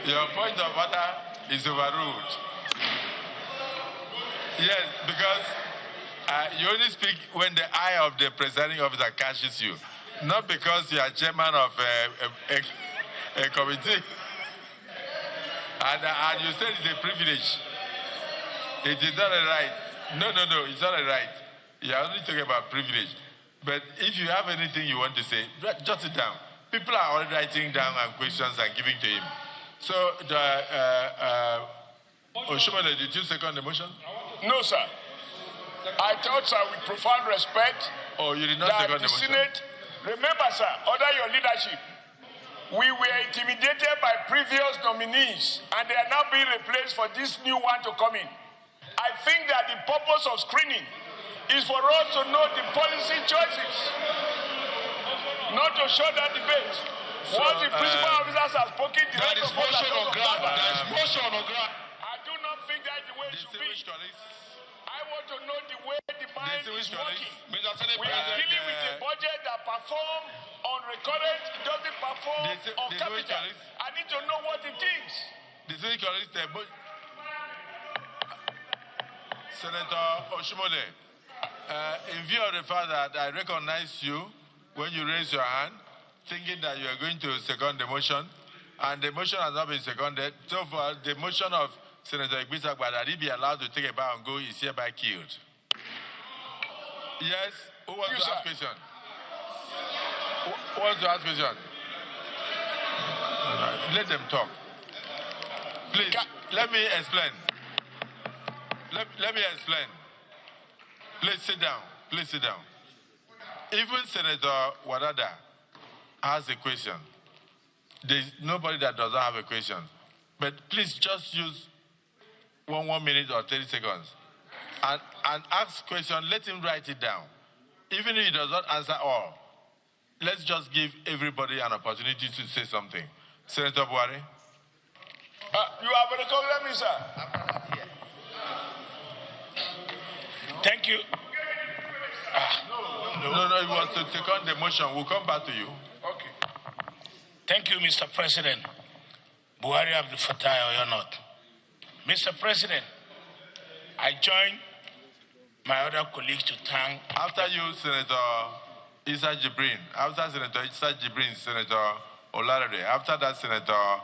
Your point of order is overruled. Yes, because you only speak when the eye of the presiding officer catches you, not because you are chairman of a committee. And you said it's a privilege. It is not a right. No, it's not a right. You are only talking about privilege. But if you have anything you want to say, jot it down. People are already writing down questions and giving to him. So, Oshomole, did you second the motion? No, sir. I thought, sir, with profound respect, you did not second the motion. Senate, remember, sir, under your leadership, we were intimidated by previous nominees, and they are now being replaced for this new one to come in. I think that the purpose of screening is for us to know the policy choices, not to shut down debate. Once the principal officers have spoken, the rest of us are going to cover. There is motion on ground. I do not think that's the way it should be. I want to know the way the mind is working. We are dealing with a budget that performs on recorded, it doesn't perform on capital. I need to know what it is. Senator Oshomole, in view of the fact that I recognize you when you raise your hand, thinking that you are going to second the motion, and the motion has not been seconded, so far the motion of Senator Igbisagba that he be allowed to take a bow and go is hereby killed. Yes? Who wants to ask question? Who wants to ask question? Let them talk. Please, let me explain. Let me explain. Please sit down. Please sit down. Even Senator Wadada has a question. There's nobody that doesn't have a question. But please just use 1 minute or 30 seconds and ask question. Let him write it down. Even if he does not answer all, let's just give everybody an opportunity to say something. Senator Buhari. You have recognized me, sir. Thank you. No, it was to take on the motion. We'll come back to you. Okay. Thank you, Mr. President. Buhari Abdul Fattah Oyonot. Mr. President, I join my other colleagues to thank... After you, Senator Issa Jibrin. After Senator Issa Jibrin, Senator Olarode. After that, Senator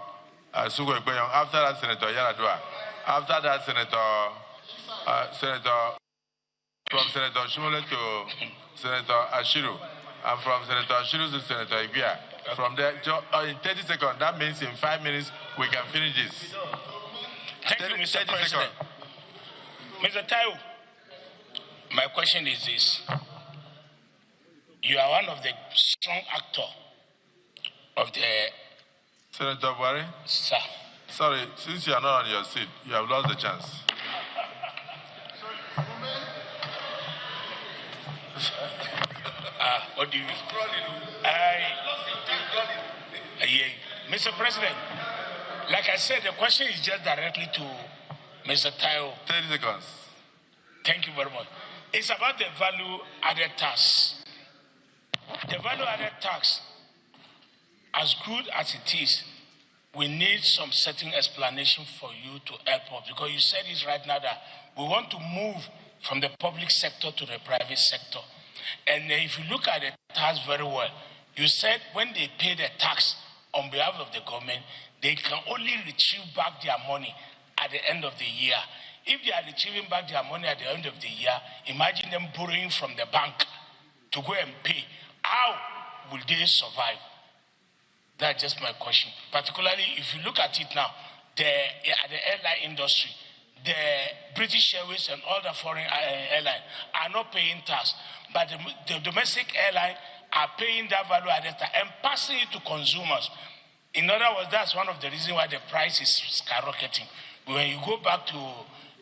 Sugo Ekpenyong. After that, Senator Yaradua. After that, from Senator Shumole to Senator Ashiru. And from Senator Ashiru to Senator Ibia. From there, in 30 seconds, that means in 5 minutes, we can finish this. Thank you, Mr. President. Mr. Taiwo, my question is this. You are one of the strong actors of the... Senator Buhari? Sir. Sorry, since you are not on your seat, you have lost the chance. What do you mean? Mr. President, like I said, the question is just directly to Mr. Taiwo. 30 seconds. Thank you very much. It's about the value-added tax. The value-added tax, as good as it is, we need some certain explanation for you to help us, because you said it right now that we want to move from the public sector to the private sector. And if you look at the tax very well, you said when they pay the tax on behalf of the government, they can only retrieve back their money at the end of the year. If they are retrieving back their money at the end of the year, imagine them borrowing from the bank to go and pay, how will they survive? That's just my question. Particularly if you look at it now, the airline industry, the British Airways and all the foreign airlines are not paying tax, but the domestic airline are paying that value-added tax and passing it to consumers. In other words, that's one of the reasons why the price is skyrocketing. When you go back to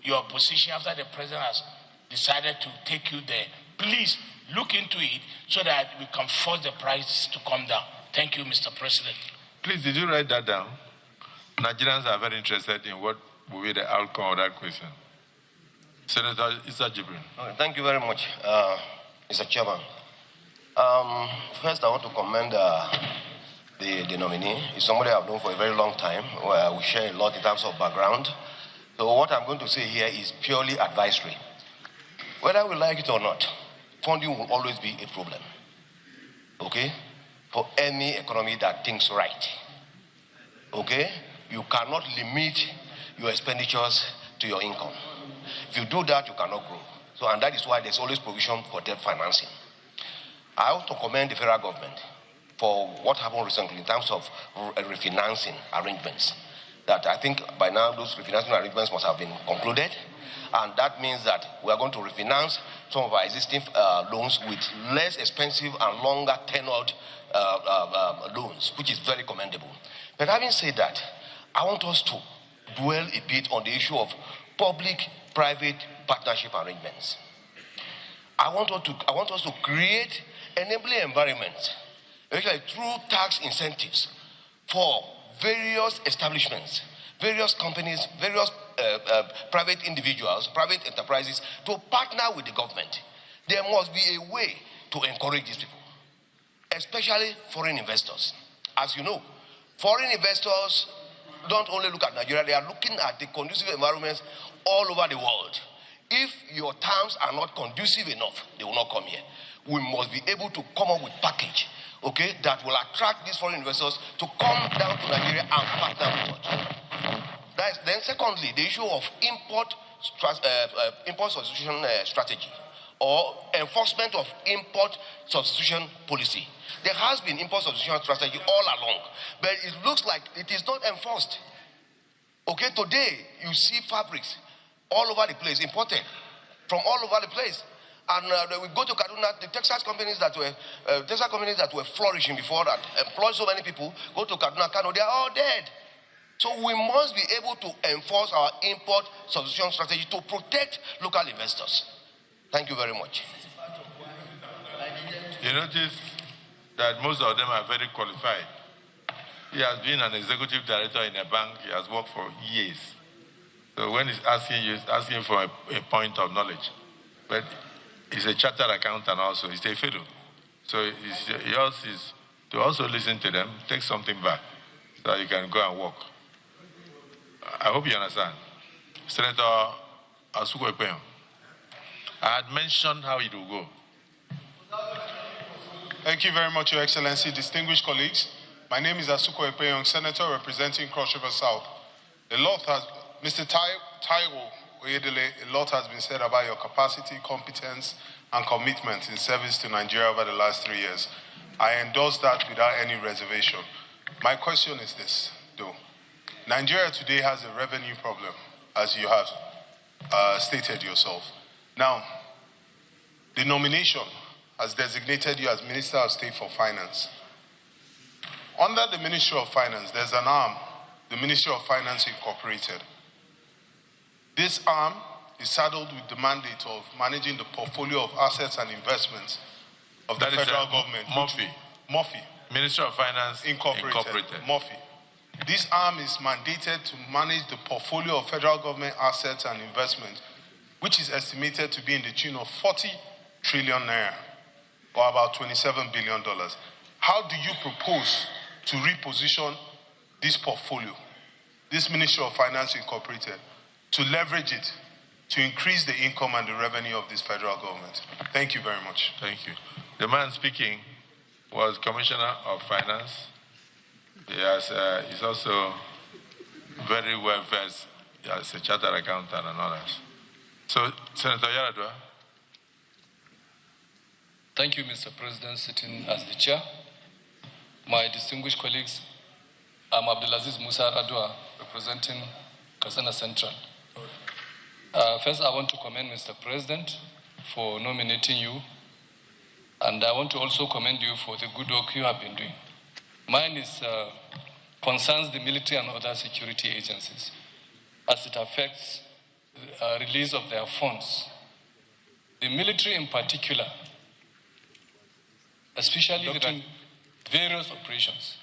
your position after the president has decided to take you there, please look into it so that we can force the price to come down. Thank you, Mr. President. Please, did you write that down? Nigerians are very interested in what will be the outcome of that question. Senator Issa Jibril. Okay, thank you very much, Mr. Chairman. First, I want to commend the nominee. He's somebody I've known for a very long time, where we share a lot in terms of background. So what I'm going to say here is purely advisory. Whether we like it or not, funding will always be a problem, okay, for any economy that thinks right, okay? You cannot limit your expenditures to your income. If you do that, you cannot grow. So, and that is why there's always provision for debt financing. I want to commend the federal government for what happened recently in terms of refinancing arrangements. That I think by now those refinancing arrangements must have been concluded. And that means that we are going to refinance some of our existing loans with less expensive and longer tenured loans, which is very commendable. But having said that, I want us to dwell a bit on the issue of public-private partnership arrangements. I want us to create enabling environments, actually through tax incentives for various establishments, various companies, various private individuals, private enterprises to partner with the government. There must be a way to encourage these people, especially foreign investors. As you know, foreign investors don't only look at Nigeria, they are looking at the conducive environments all over the world. If your terms are not conducive enough, they will not come here. We must be able to come up with package, okay, that will attract these foreign investors to come down to Nigeria and partner with us. Then secondly, the issue of import substitution strategy or enforcement of import substitution policy. There has been import substitution strategy all along, but it looks like it is not enforced. Okay, today you see fabrics all over the place, imported from all over the place. And we go to Kaduna, the Texas companies that were flourishing before that, employ so many people, go to Kaduna, Kano, they are all dead. So we must be able to enforce our import substitution strategy to protect local investors. Thank you very much. You notice that most of them are very qualified. He has been an executive director in a bank. He has worked for years. So when he's asking you, he's asking for a point of knowledge. But he's a chartered accountant also. He's a fellow. So yours is to also listen to them, take something back, so you can go and work. I hope you understand. Senator Asuko Ekpeyon, I had mentioned how it will go. Thank you very much, Your Excellency, distinguished colleagues. My name is Asuko Ekpeyon, Senator representing Cross River South. Mr. Taiwo Oyedele, a lot has been said about your capacity, competence, and commitment in service to Nigeria over the last 3 years. I endorse that without any reservation. My question is this, though. Nigeria today has a revenue problem, as you have stated yourself. Now, the nomination has designated you as Minister of State for Finance. Under the Ministry of Finance, there's an arm, the Ministry of Finance Incorporated. This arm is saddled with the mandate of managing the portfolio of assets and investments of the federal government. MOFI. Ministry of Finance Incorporated. MOFI. This arm is mandated to manage the portfolio of federal government assets and investments, which is estimated to be in the tune of 40 trillion naira, or about $27 billion. How do you propose to reposition this portfolio, this Ministry of Finance Incorporated, to leverage it, to increase the income and the revenue of this federal government? Thank you very much. Thank you. The man speaking was Commissioner of Finance. He's also very well versed as a chartered accountant and others. So, Senator Yaradua. Thank you, Mr. President, sitting as the chair. My distinguished colleagues, I'm Abdulaziz Musa Adwa, representing Kasana Central. First, I want to commend Mr. President for nominating you, and I want to also commend you for the good work you have been doing. Mine is concerns the military and other security agencies as it affects the release of their funds. The military in particular, especially during various operations,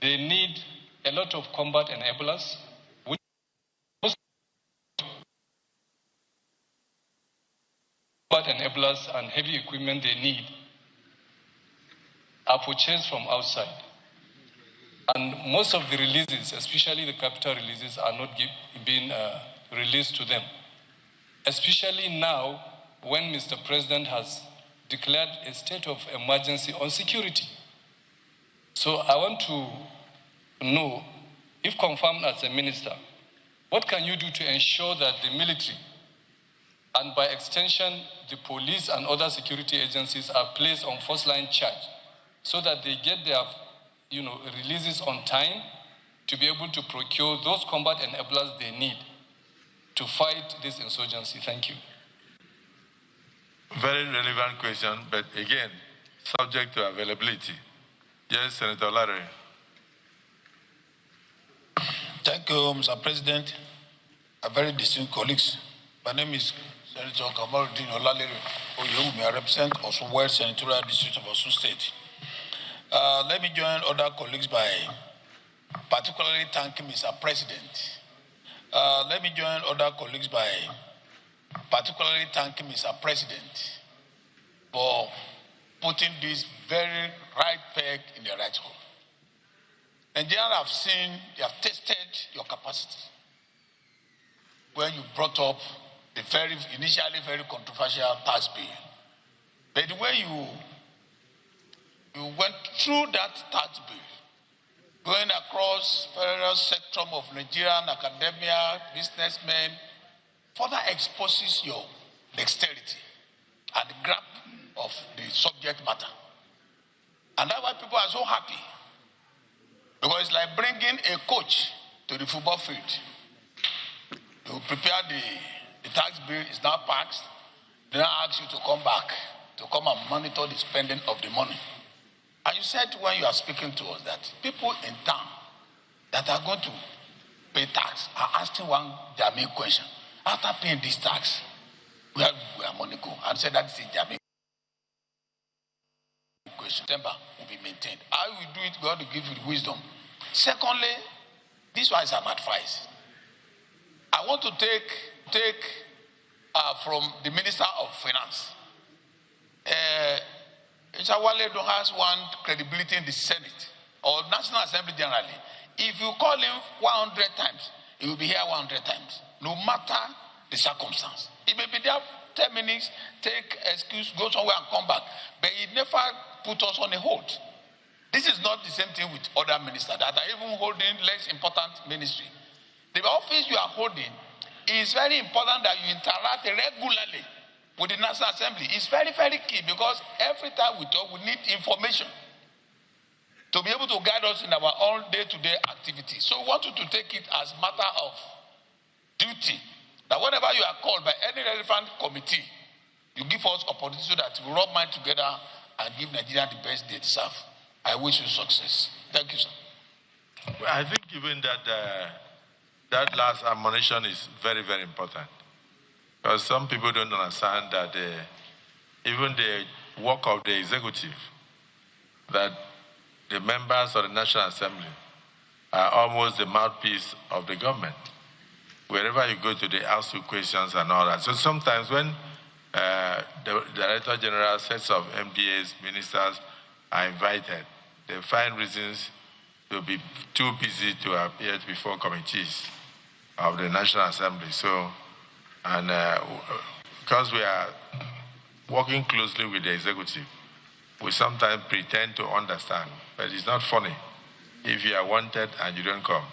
they need a lot of combat enablers, which combat enablers and heavy equipment they need are purchased from outside. And most of the releases, especially the capital releases, are not being released to them. Especially now, when Mr. President has declared a state of emergency on security. So I want to know, if confirmed as a minister, what can you do to ensure that the military, and by extension, the police and other security agencies are placed on first-line charge so that they get their releases on time to be able to procure those combat enablers they need to fight this insurgency? Thank you. Very relevant question, but again, subject to availability. Yes, Senator Larry. Thank you, Mr. President. A very distinguished colleagues. My name is Senator Kamaruddin Olalere Oyewumi. I represent Osun West Senatorial District of Osun State. Let me join other colleagues by particularly thanking Mr. President. Let me join other colleagues by particularly thanking Mr. President for putting this very right peg in the right hole. Nigerians have seen, they have tested your capacity when you brought up the initially very controversial tax bill. But the way you went through that tax bill, going across various sectors of Nigerian academia, businessmen, further exposes your dexterity and grasp of the subject matter. And that's why people are so happy. Because it's like bringing a coach to the football field. You prepare the tax bill, is now passed. They now ask you to come back, to come and monitor the spending of the money. And you said when you are speaking to us that people in town that are going to pay tax are asking one germane question. After paying this tax, where will money go? And said that is a germane question. Temper will be maintained. How we do it, God will give you the wisdom. Secondly, this one is an advice. I want to take from the Minister of Finance. Ishawale has one credibility in the Senate or National Assembly generally. If you call him 100 times, he will be here 100 times, no matter the circumstance. He may be there 10 minutes, take excuse, go somewhere and come back. But he never put us on a hold. This is not the same thing with other ministers that are even holding less important ministry. The office you are holding is very important that you interact regularly with the National Assembly. It's very, very key because every time we talk, we need information to be able to guide us in our own day-to-day activities. So we want you to take it as a matter of duty that whenever you are called by any relevant committee, you give us opportunity so that we rub minds together and give Nigeria the best they deserve. I wish you success. Thank you, sir. Well, I think even that last admonition is very, very important. Because some people don't understand that even the work of the executive, that the members of the National Assembly are almost the mouthpiece of the government. Wherever you go to, they ask you questions and all that. So sometimes when the Director General, sets of MDAs, ministers are invited, they find reasons to be too busy to appear before committees of the National Assembly. So, and because we are working closely with the executive, we sometimes pretend to understand, but it's not funny if you are wanted and you don't come.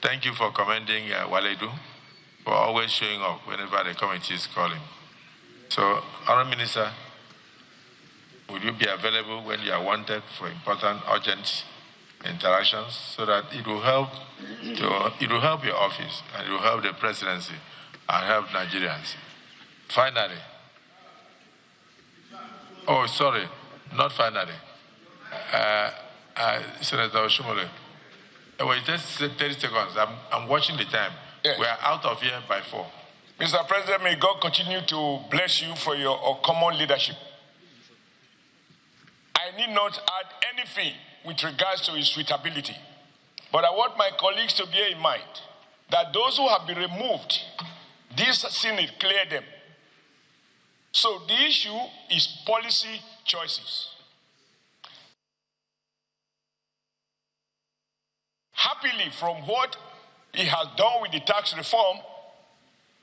Thank you for commending Waledu for always showing up whenever the committee is calling. So, Honourable Minister. Will you be available when you are wanted for important, urgent interactions so that it will help your office and it will help the presidency and help Nigerians? Finally, oh, sorry, not finally. Senator Oshomole, wait, just 30 seconds. I'm watching the time. Yes. We are out of here by 4. Mr. President, may God continue to bless you for your common leadership. I need not add anything with regards to his suitability, but I want my colleagues to bear in mind that those who have been removed, this Senate cleared them. So the issue is policy choices. Happily, from what he has done with the tax reform,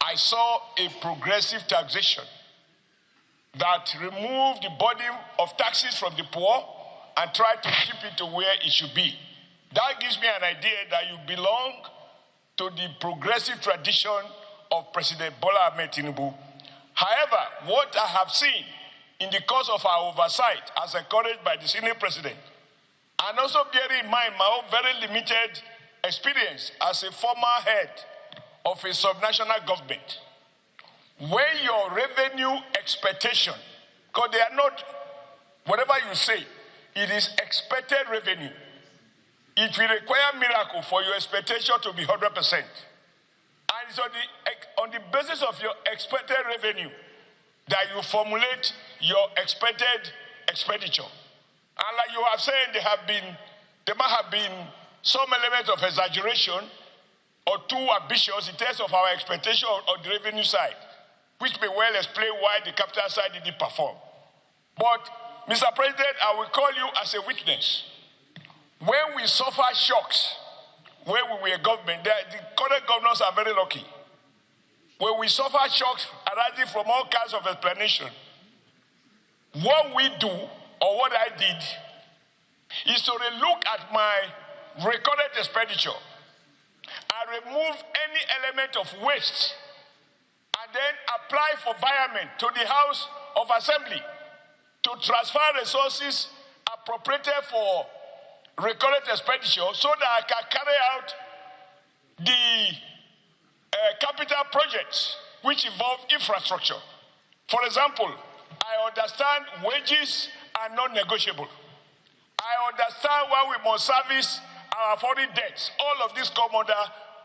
I saw a progressive taxation that removed the burden of taxes from the poor and tried to keep it to where it should be. That gives me an idea that you belong to the progressive tradition of President Bola Ahmed Tinubu. However, what I have seen in the course of our oversight, as encouraged by the Senate President, and also bearing in mind my own very limited experience as a former head of a subnational government, when your revenue expectation, because they are not, whatever you say, it is expected revenue. It will require miracle for your expectation to be 100%. And it's on the basis of your expected revenue that you formulate your expected expenditure. And like you have said, there might have been some element of exaggeration or too ambitious in terms of our expectation on the revenue side, which may well explain why the capital side didn't perform. But, Mr. President, I will call you as a witness. When we suffer shocks, when we were government, the current governors are very lucky. When we suffer shocks arising from all kinds of explanation, what we do, or what I did, is to relook at my recorded expenditure and remove any element of waste and then apply for environment to the House of Assembly to transfer resources appropriated for recurrent expenditure so that I can carry out the capital projects which involve infrastructure. For example, I understand wages are non-negotiable. I understand why we must service our foreign debts. All of this come under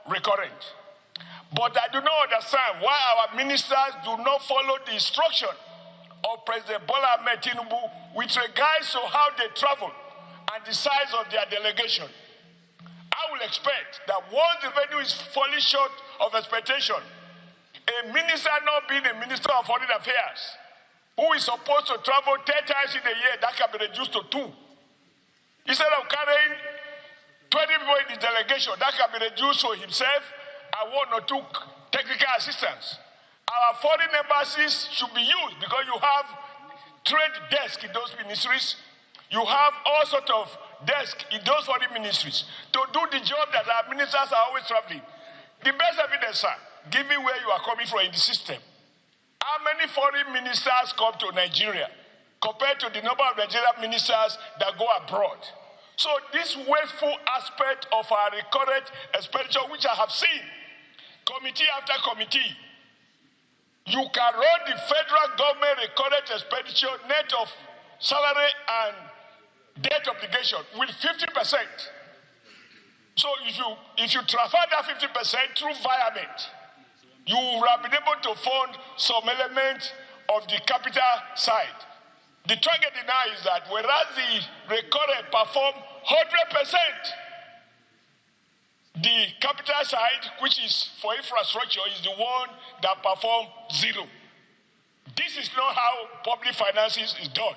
recurrent. But I do not understand why our ministers do not follow the instruction of President Bola Ahmed Tinubu with regards to how they travel and the size of their delegation. I will expect that once the revenue is falling short of expectation, a minister not being a minister of foreign affairs, who is supposed to travel 10 times in a year, that can be reduced to 2. Instead of carrying 20 people in the delegation, that can be reduced to himself and 1 or 2 technical assistants. Our foreign embassies should be used because you have trade desks in those ministries. You have all sorts of desks in those foreign ministries to do the job that our ministers are always traveling. The best evidence, sir, given where you are coming from in the system, how many foreign ministers come to Nigeria compared to the number of Nigerian ministers that go abroad? So this wasteful aspect of our recurrent expenditure, which I have seen, committee after committee, you can run the federal government recurrent expenditure net of salary and debt obligation with 50%. So if you transfer that 50% through environment, you will have been able to fund some element of the capital side. The tragedy now is that whereas the recurrent perform 100%, the capital side, which is for infrastructure, is the one that performs 0. This is not how public finances is done.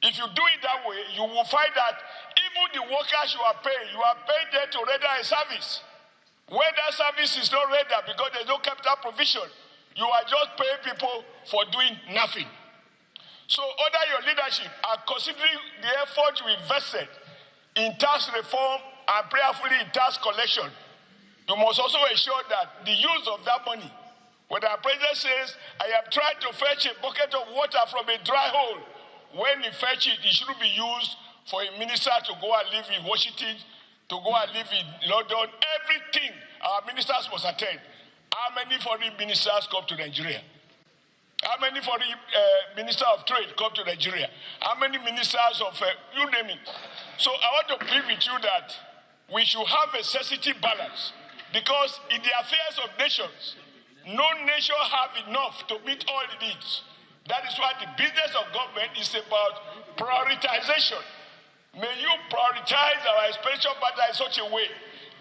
If you do it that way, you will find that even the workers you are paying them to render a service. When that service is not rendered because there's no capital provision, you are just paying people for doing nothing. So under your leadership, and considering the effort you invested in tax reform and prayerfully in tax collection, you must also ensure that the use of that money, when the president says, I am trying to fetch a bucket of water from a dry hole, when he fetch it, it shouldn't be used for a minister to go and live in Washington, to go and live in London. Everything our ministers must attend. How many foreign ministers come to Nigeria? How many foreign ministers of trade come to Nigeria? How many ministers of, you name it. So I want to plead with you that we should have a sensitive balance, because in the affairs of nations, no nation have enough to meet all the needs. That is why the business of government is about prioritization. May you prioritize our expenditure pattern in such a way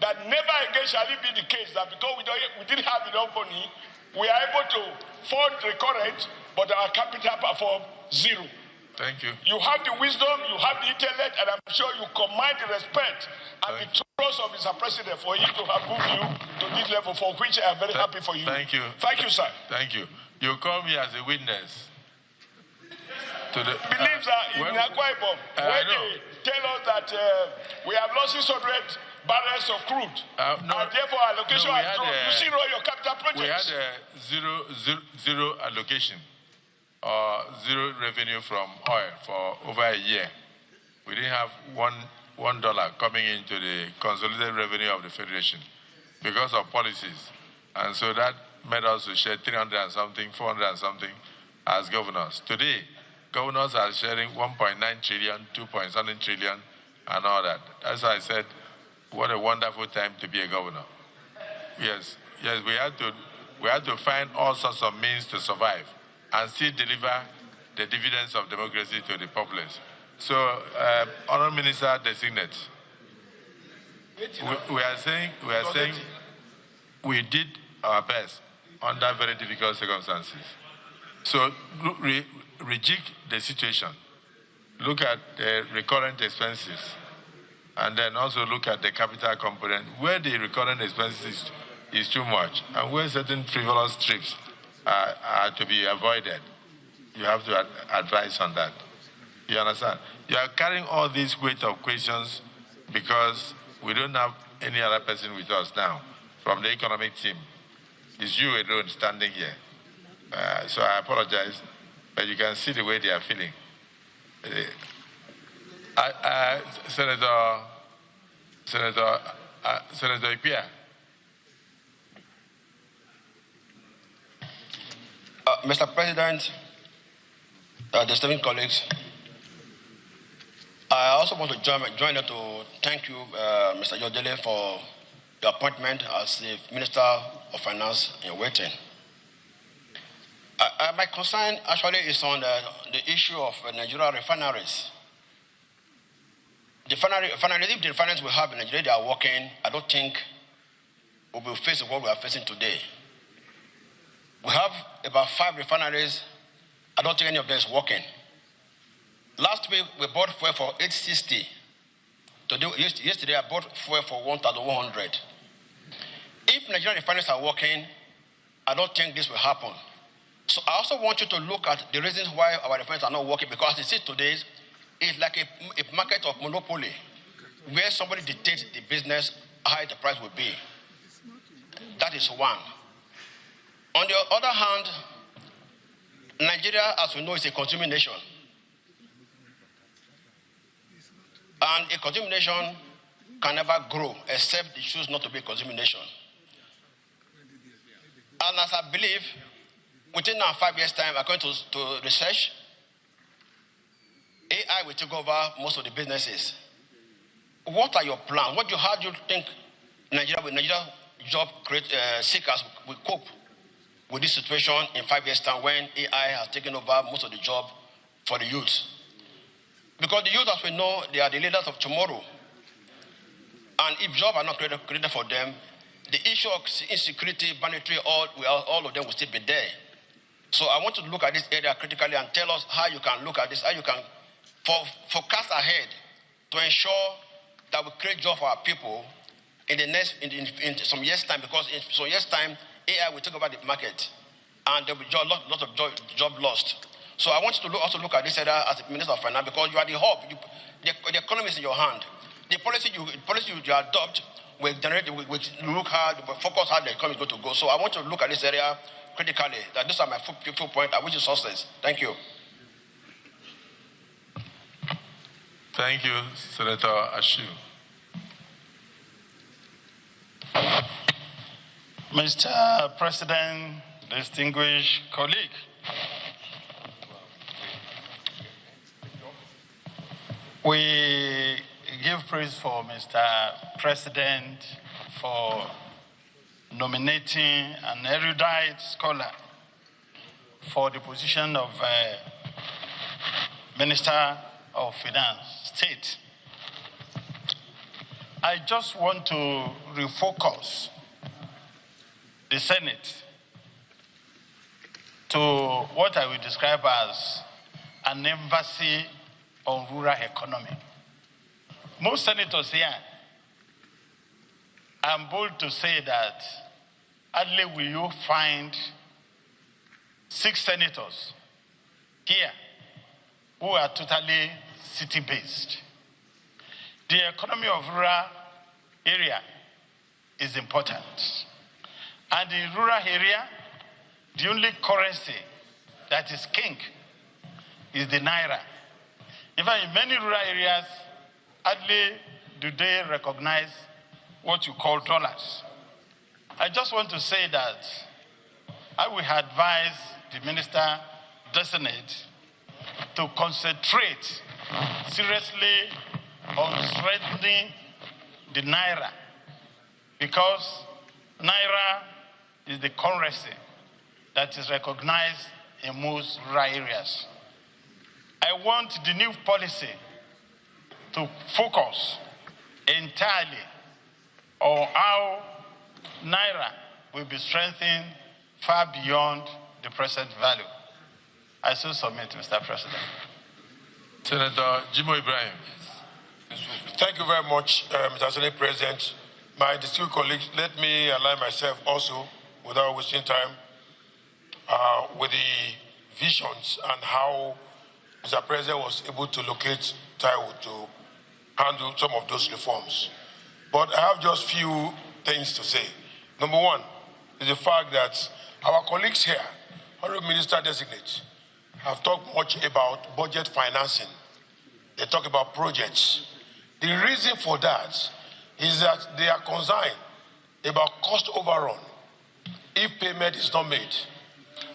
that never again shall it be the case that because we didn't have enough money, we are able to fund recurrent, but our capital perform zero. Thank you. You have the wisdom, you have the intellect, and I'm sure you command the respect and the trust of Mr. President for him to have moved you to this level, for which I am very happy for you. Thank you. Thank you, sir. Thank you. You call me as a witness. Believe that in Akwa Ibom, when they tell us that we have lost 600 barrels of crude, and therefore allocation has dropped, you see all your capital projects. We had a zero allocation, or zero revenue from oil for over a year. We didn't have $1 coming into the consolidated revenue of the Federation because of policies. And so that made us to share 300 and something, 400 and something as governors. Today, governors are sharing 1.9 trillion, 2.something trillion, and all that. That's why I said, what a wonderful time to be a governor. Yes, we had to find all sorts of means to survive and still deliver the dividends of democracy to the populace. So, Honourable Minister designate, we are saying we did our best under very difficult circumstances. So, rejig the situation. Look at the recurrent expenses, and then also look at the capital component, where the recurrent expenses is too much, and where certain frivolous trips are to be avoided. You have to advise on that. You understand? You are carrying all these weight of questions because we don't have any other person with us now from the economic team. It's you alone standing here. So I apologize, but you can see the way they are feeling. Senator Ipia. Mr. President, distinguished colleagues, I also want to join to thank you, Mr. Oyedele, for your appointment as the Minister of Finance in waiting. My concern actually is on the issue of Nigerian refineries. If the refineries we have in Nigeria they are working, I don't think we'll be facing what we are facing today. We have about 5 refineries. I don't think any of them is working. Last week, we bought fuel for $860. Yesterday, I bought fuel for $1,100. If Nigerian refineries are working, I don't think this will happen. So I also want you to look at the reasons why our refineries are not working, because as it is today, it's like a market of monopoly, where somebody dictates the business, how high the price will be. That is one. On the other hand, Nigeria, as we know, is a consuming nation. And a consuming nation can never grow except it chooses not to be a consuming nation. And as I believe, within now 5 years' time, according to research, AI will take over most of the businesses. What are your plans? How do you think Nigeria job seekers will cope with this situation in 5 years' time when AI has taken over most of the job for the youth? Because the youth, as we know, they are the leaders of tomorrow. And if jobs are not created for them, the issue of insecurity, banditry, all of them will still be there. So I want you to look at this area critically and tell us how you can look at this, how you can forecast ahead to ensure that we create jobs for our people in some years' time, because in some years' time, AI will take over the market and there will be a lot of job lost. So I want you to also look at this area as the Minister of Finance, because you are the hub. The economy is in your hand. The policy you adopt will look hard, will focus how the economy is going to go. So I want you to look at this area critically. That these are my few points. I wish you success. Thank you. Thank you, Senator Ashu. Mr. President, distinguished colleague, we give praise for Mr. President for nominating an erudite scholar for the position of Minister of Finance, State. I just want to refocus the Senate to what I will describe as an emphasis on rural economy. Most senators here, I'm bold to say that hardly will you find 6 senators here who are totally city-based. The economy of rural area is important. And in rural area, the only currency that is king is the naira. In fact, in many rural areas, hardly do they recognize what you call dollars. I just want to say that I will advise the minister designate to concentrate seriously on strengthening the naira, because naira is the currency that is recognized in most rural areas. I want the new policy to focus entirely on how naira will be strengthened far beyond the present value. I so submit, Mr. President. Senator Jimo Ibrahim. Thank you very much, Mr. Senate President. My distinguished colleagues, let me align myself also, without wasting time, with the visions and how Mr. President was able to locate Taiwo to handle some of those reforms. But I have just few things to say. Number one is the fact that our colleagues here, Honorable Minister Designate, have talked much about budget financing. They talk about projects. The reason for that is that they are concerned about cost overrun if payment is not made.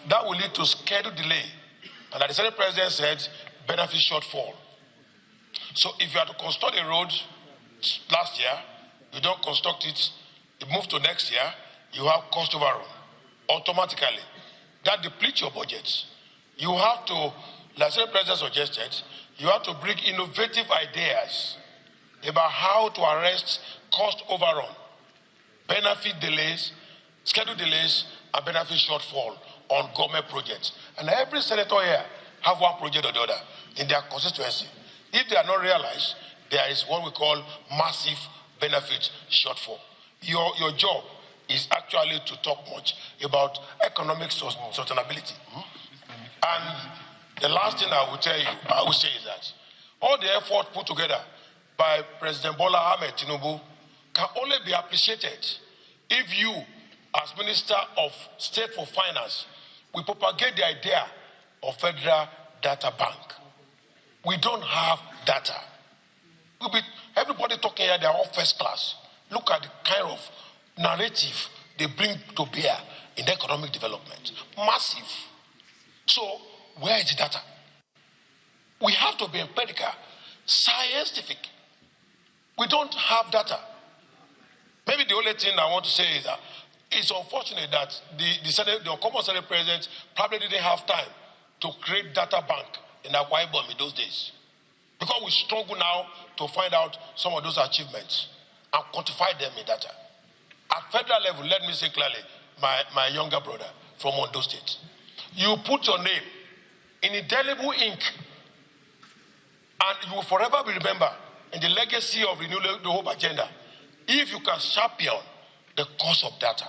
That will lead to schedule delay. And as the Senate President said, benefit shortfall. So if you have to construct a road last year, you don't construct it, it moves to next year, you have cost overrun automatically. That depletes your budget. You have to, like the Senate President suggested, you have to bring innovative ideas about how to arrest cost overrun, benefit delays, schedule delays, and benefit shortfall on government projects. And every senator here have one project or the other in their constituency. If they are not realized, there is what we call massive benefit shortfall. Your job is actually to talk much about economic sustainability. And the last thing I will say is that all the effort put together by President Bola Ahmed Tinubu can only be appreciated if you, as Minister of State for Finance, will propagate the idea of Federal Data Bank. We don't have data. Everybody talking here, they are all first class. Look at the kind of narrative they bring to bear in economic development. Massive. So, where is the data? We have to be empirical, scientific. We don't have data. Maybe the only thing I want to say is that it's unfortunate that the common Senate President probably didn't have time to create data bank in Akwa Ibom in those days. Because we struggle now to find out some of those achievements and quantify them in data. At federal level, let me say clearly, my younger brother from Ondo State, you put your name in indelible ink, and you will forever be remembered in the legacy of renewing the Hope agenda if you can champion the cost of data.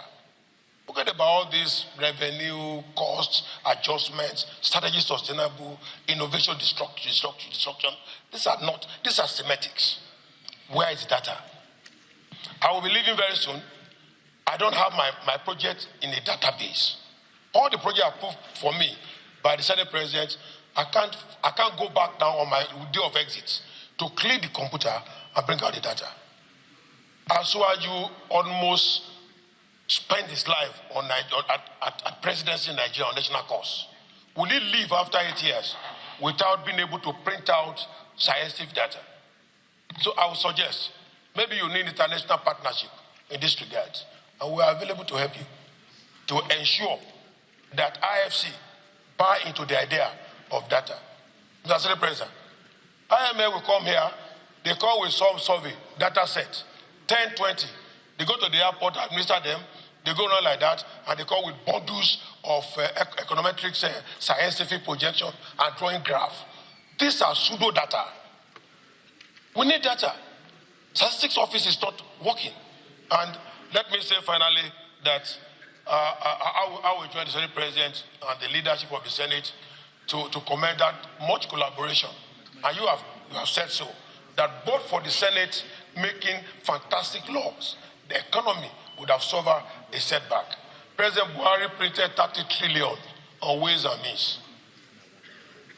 Forget about all these revenue, costs, adjustments, strategy sustainable, innovation, destruction. These are semantics. Where is data? I will be leaving very soon. I don't have my project in a database. All the projects approved for me by the Senate President, I can't go back now on my day of exit to clean the computer and bring out the data. Asuwaju almost spent his life at presidency in Nigeria on national cause. Will he leave after 8 years without being able to print out scientific data? So I would suggest maybe you need international partnership in this regard, and we are available to help you to ensure that IFC buy into the idea of data. Mr. Senate President, IMF will come here, they come with some survey, data set, 10, 20. They go to the airport, administer them, they go on like that, and they come with bundles of econometrics, scientific projection, and drawing graph. These are pseudo data. We need data. Statistics office is not working. And let me say finally that I will join the Senate President and the leadership of the Senate to commend that much collaboration. And you have said so, that both for the Senate making fantastic laws, the economy would have suffered a setback. President Buhari printed 30 trillion on ways and means.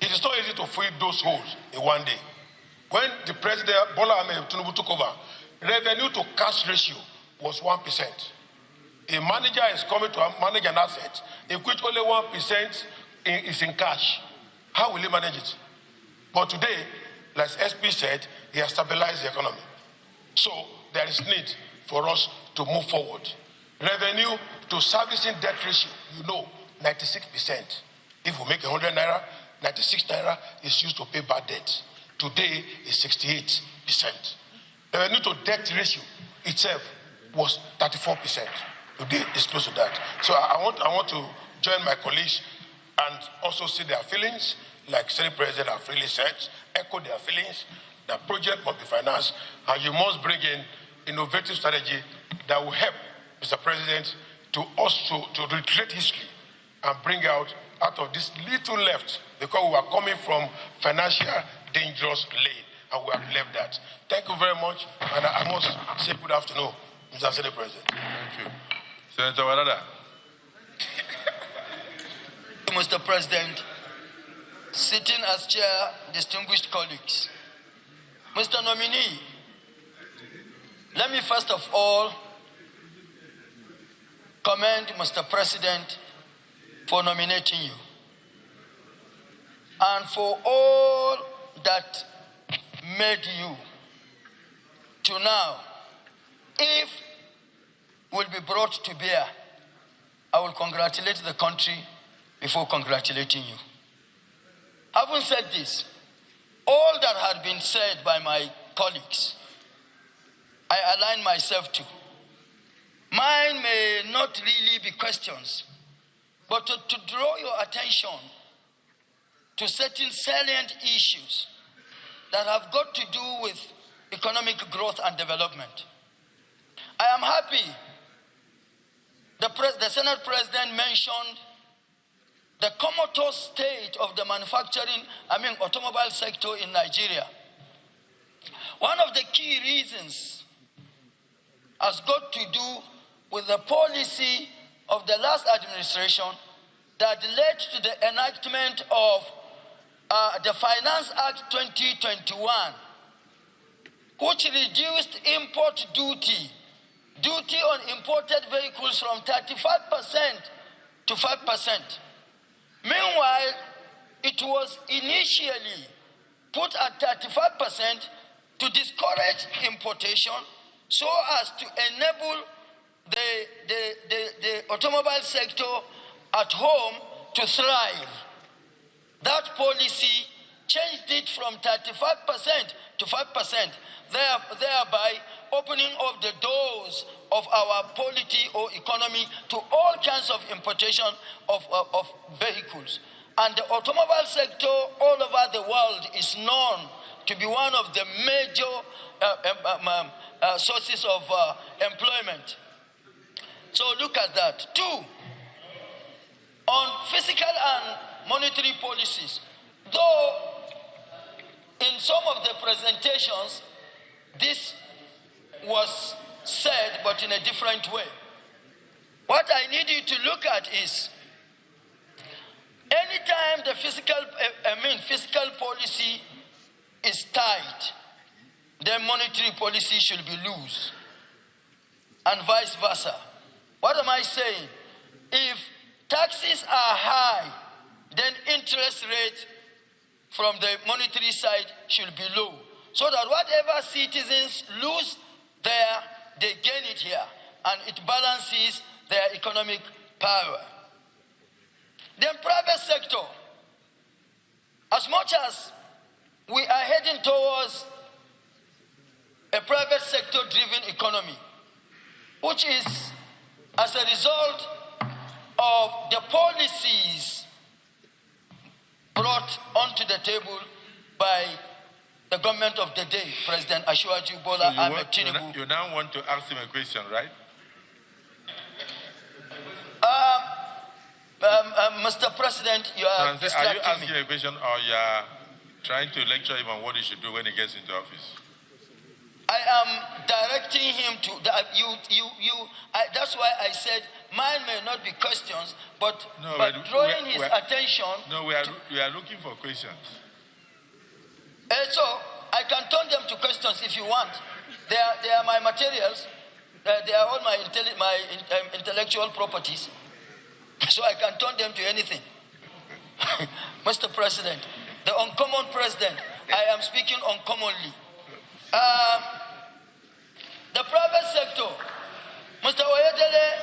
It is not easy to fill those holes in one day. When the President Bola Ahmed Tinubu took over, revenue to cash ratio was 1%. A manager is coming to manage an asset in which only 1% is in cash. How will he manage it? But today, like SP said, he has stabilized the economy. So there is need for us to move forward. Revenue to servicing debt ratio, 96%. If we make 100 naira, 96 naira is used to pay bad debt. Today is 68%. Revenue to debt ratio itself was 34%. Today is close to that. So I want to join my colleagues and also see their feelings, like Senate President have freely said, echo their feelings. The project must be financed, and you must bring in innovative strategy that will help Mr. President to recreate history and bring out of this little left, because we are coming from financial dangerous lane, and we have left that. Thank you very much, and I must say good afternoon, Mr. Senate President. Thank you. Senator Wadada. Mr. President, sitting as chair, distinguished colleagues, Mr. Nominee, let me first of all commend Mr. President for nominating you and for all that made you to now. If will be brought to bear, I will congratulate the country before congratulating you. Having said this, all that had been said by my colleagues, I align myself to. Mine may not really be questions, but to draw your attention to certain salient issues that have got to do with economic growth and development. I am happy the Senate President mentioned the comatose state of the automobile sector in Nigeria. One of the key reasons has got to do with the policy of the last administration that led to the enactment of the Finance Act 2021, which reduced import duty on imported vehicles from 35% to 5%. Meanwhile, it was initially put at 35% to discourage importation so as to enable the automobile sector at home to thrive. That policy changed it from 35% to 5%, thereby opening up the doors of our polity or economy to all kinds of importation of vehicles. And the automobile sector all over the world is known to be one of the major sources of employment. So look at that. 2, on fiscal and monetary policies, though in some of the presentations, this was said, but in a different way. What I need you to look at is, anytime the fiscal policy is tight, then monetary policy should be loose, and vice versa. What am I saying? If taxes are high, then interest rate from the monetary side should be low, so that whatever citizens lose there, they gain it here, and it balances their economic power. Then private sector, as much as we are heading towards a private sector-driven economy, which is as a result of the policies brought onto the table by the government of the day, President Ashwaju Bola Ahmed Tinubu. You now want to ask him a question, right? Mr. President, you are distracting Are you asking a question, or you are trying to lecture him on what he should do when he gets into office? I am directing him to that's why I said mine may not be questions, but drawing his attention. No, we are looking for questions. So I can turn them to questions if you want. They are my materials. They are all my intellectual properties. So I can turn them to anything. Mr. President, the uncommon president, I am speaking uncommonly. The private sector, Mr. Oyedele,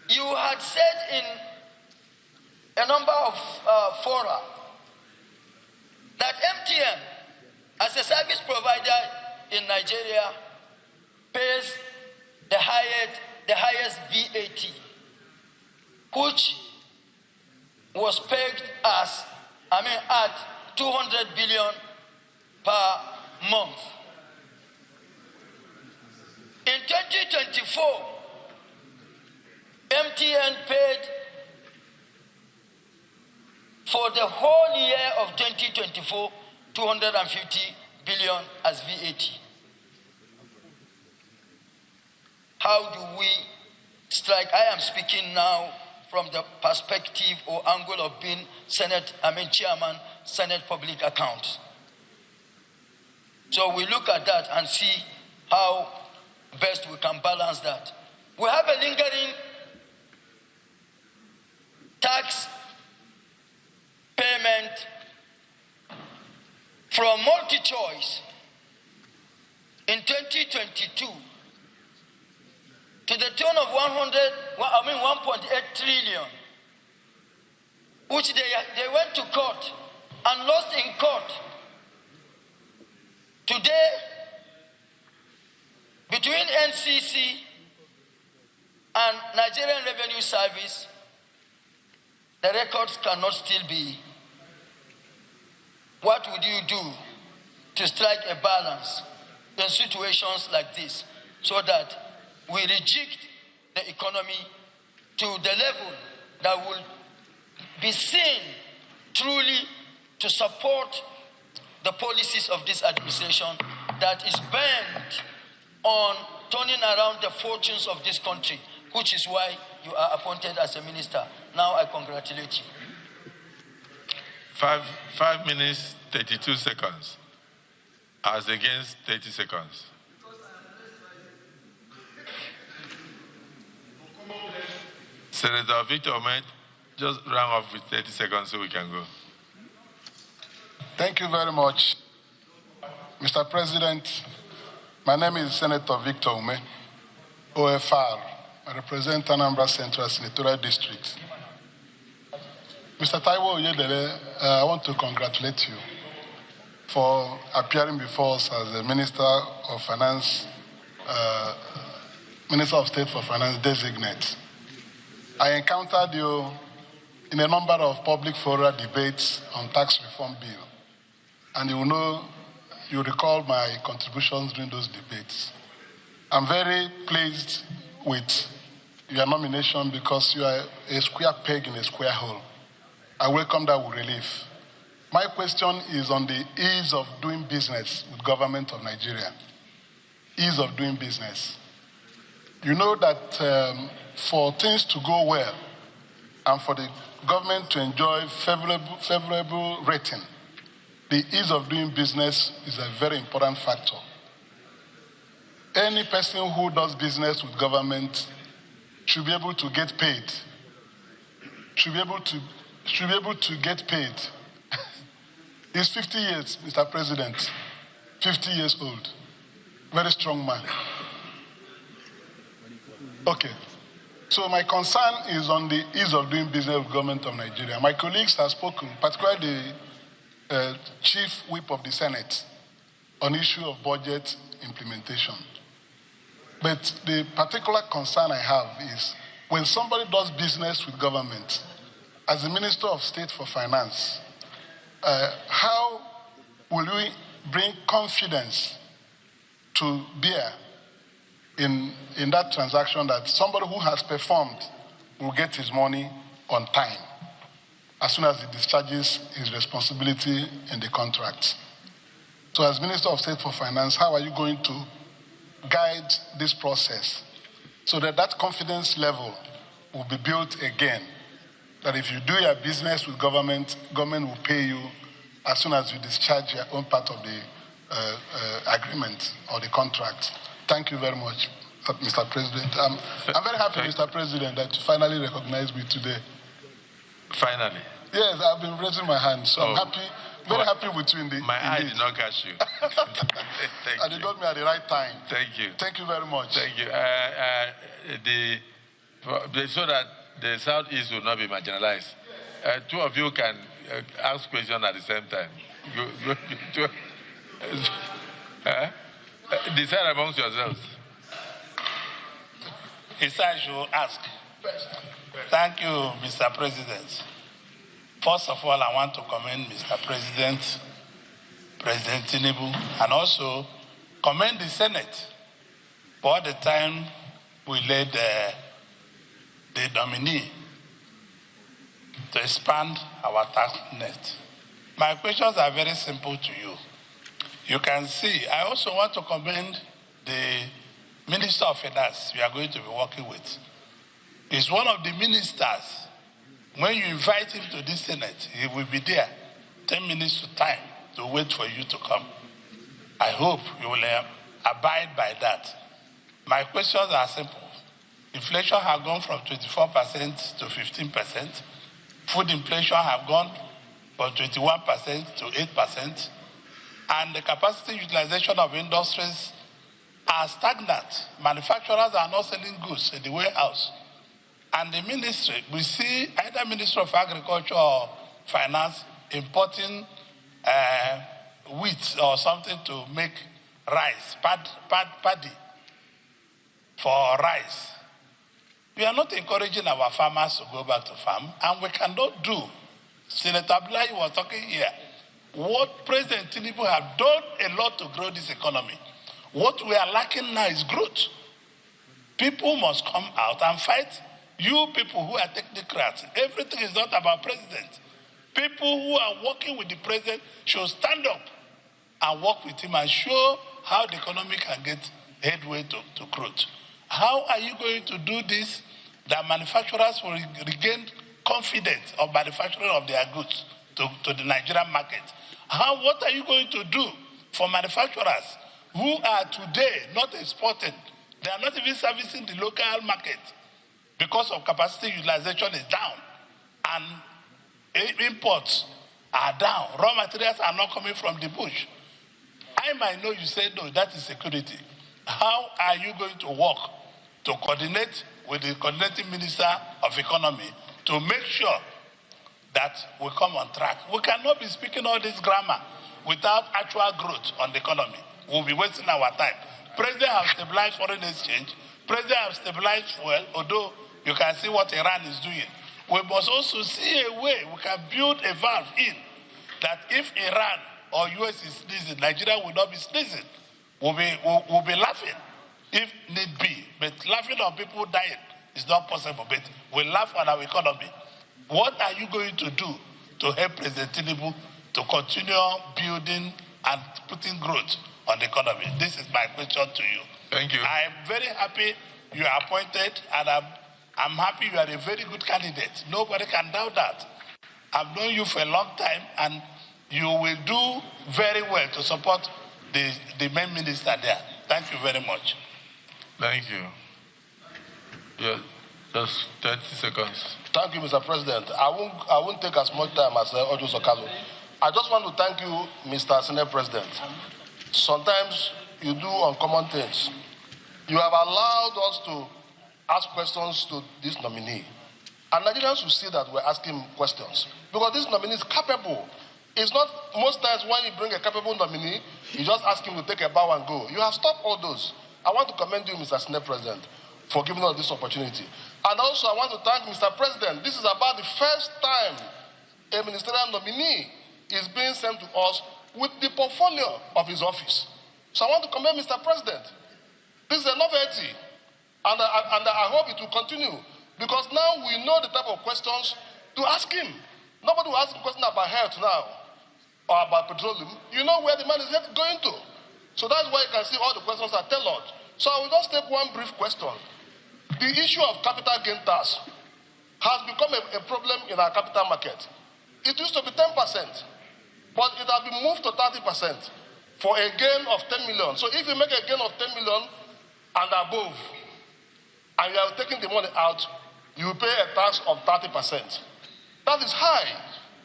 you had said in a number of fora that MTN, as a service provider in Nigeria, pays the highest VAT, which was pegged at 200 billion per month. In 2024, MTN paid for the whole year of 2024, 250 billion as VAT. How do we strike? I am speaking now from the perspective or angle of being chairman, Senate Public Accounts. So we look at that and see how best we can balance that. We have a lingering tax payment from multi-choice in 2022 to the tune of 1.8 trillion, which they went to court and lost in court. Today, between NCC and Nigerian Revenue Service, the records cannot still be. What would you do to strike a balance in situations like this so that we reject the economy to the level that will be seen truly to support the policies of this administration that is bent on turning around the fortunes of this country, which is why you are appointed as a minister. Now I congratulate you. 5 minutes, 32 seconds, as against 30 seconds. Senator Victor Ahmed, just round off with 30 seconds so we can go. Thank you very much, Mr. President. My name is Senator Victor Ume, OFR. I represent Anambra Central Senatorial District. Mr. Taiwo Oyedele, I want to congratulate you for appearing before us as the Minister of Finance, Minister of State for Finance designate. I encountered you in a number of public fora debates on tax reform bill, and you recall my contributions during those debates. I'm very pleased with your nomination because you are a square peg in a square hole. I welcome that with relief. My question is on the ease of doing business with government of Nigeria. Ease of doing business. You know that for things to go well and for the government to enjoy favorable rating, the ease of doing business is a very important factor. Any person who does business with government should be able to get paid. Should be able to get paid. He's 50 years, Mr. President. 50 years old. Very strong man. Okay. So my concern is on the ease of doing business with government of Nigeria. My colleagues have spoken, particularly the chief whip of the Senate, on issue of budget implementation. But the particular concern I have is when somebody does business with government, as the Minister of State for Finance, how will we bring confidence to bear in that transaction that somebody who has performed will get his money on time as soon as he discharges his responsibility in the contract? So as Minister of State for Finance, how are you going to guide this process so that that confidence level will be built again? That if you do your business with government, government will pay you as soon as you discharge your own part of the agreement or the contract. Thank you very much, Mr. President. I'm very happy, Mr. President, that you finally recognized me today. Finally? Yes, I've been raising my hand, so I'm happy, very happy with you indeed. My eye did not catch you. Thank and you got me at the right time. Thank you. Thank you very much. Thank you. So that the Southeast will not be marginalized, two of you can ask questions at the same time. Decide amongst yourselves. I should ask. Thank you, Mr. President. First of all, I want to commend Mr. President, President Tinubu, and also commend the Senate for the time we led the nominee to expand our tax net. My questions are very simple to you. You can see, I also want to commend the Minister of Finance we are going to be working with. He's one of the ministers. When you invite him to this Senate, he will be there 10 minutes to time to wait for you to come. I hope you will abide by that. My questions are simple. Inflation has gone from 24% to 15%. Food inflation has gone from 21% to 8%. And the capacity utilization of industries are stagnant. Manufacturers are not selling goods in the warehouse. And the ministry, we see either Ministry of Agriculture or Finance importing wheat or something to make rice, paddy for rice. We are not encouraging our farmers to go back to farm, and we cannot do. Senator Bola was talking here. What President Tinubu has done a lot to grow this economy. What we are lacking now is growth. People must come out and fight. You people who are technocrats, everything is not about president. People who are working with the president should stand up and work with him and show how the economy can get headway to growth. How are you going to do this that manufacturers will regain confidence of manufacturing of their goods to the Nigerian market? What are you going to do for manufacturers who are today not exporting? They are not even servicing the local market because of capacity utilization is down and imports are down. Raw materials are not coming from the bush. I might know you say, no, that is security. How are you going to work to coordinate with the coordinating Minister of Economy to make sure that we come on track? We cannot be speaking all this grammar without actual growth on the economy. We'll be wasting our time. President has stabilized foreign exchange. President has stabilized fuel, although you can see what Iran is doing. We must also see a way we can build a valve in that if Iran or US is sneezing, Nigeria will not be sneezing. We'll be laughing if need be. But laughing on people dying is not possible. But we'll laugh on our economy. What are you going to do to help President Tinubu to continue building and putting growth on the economy? This is my question to you. Thank you. I am very happy you are appointed, and I'm happy you are a very good candidate. Nobody can doubt that. I've known you for a long time, and you will do very well to support the main minister there. Thank you very much. Thank you. Yeah, just 30 seconds. Thank you, Mr. President. I won't take as much time as Ojo Sokalo. I just want to thank you, Mr. Senate President. Sometimes you do uncommon things. You have allowed us to ask questions to this nominee. And Nigerians will see that we're asking questions. Because this nominee is capable. It's not most times when you bring a capable nominee, you just ask him to take a bow and go. You have stopped all those. I want to commend you, Mr. Senate President, for giving us this opportunity. And also, I want to thank Mr. President. This is about the first time a ministerial nominee is being sent to us with the portfolio of his office. So I want to commend Mr. President. This is a novelty, and I hope it will continue, because now we know the type of questions to ask him. Nobody will ask him questions about health now, or about petroleum. You know where the man is going to. So that's why you can see all the questions are tailored. So I will just take one brief question. The issue of capital gain tax has become a problem in our capital market. It used to be 10%, but it has been moved to 30% for a gain of 10 million. So if you make a gain of 10 million and above, and you are taking the money out, you pay a tax of 30%. That is high.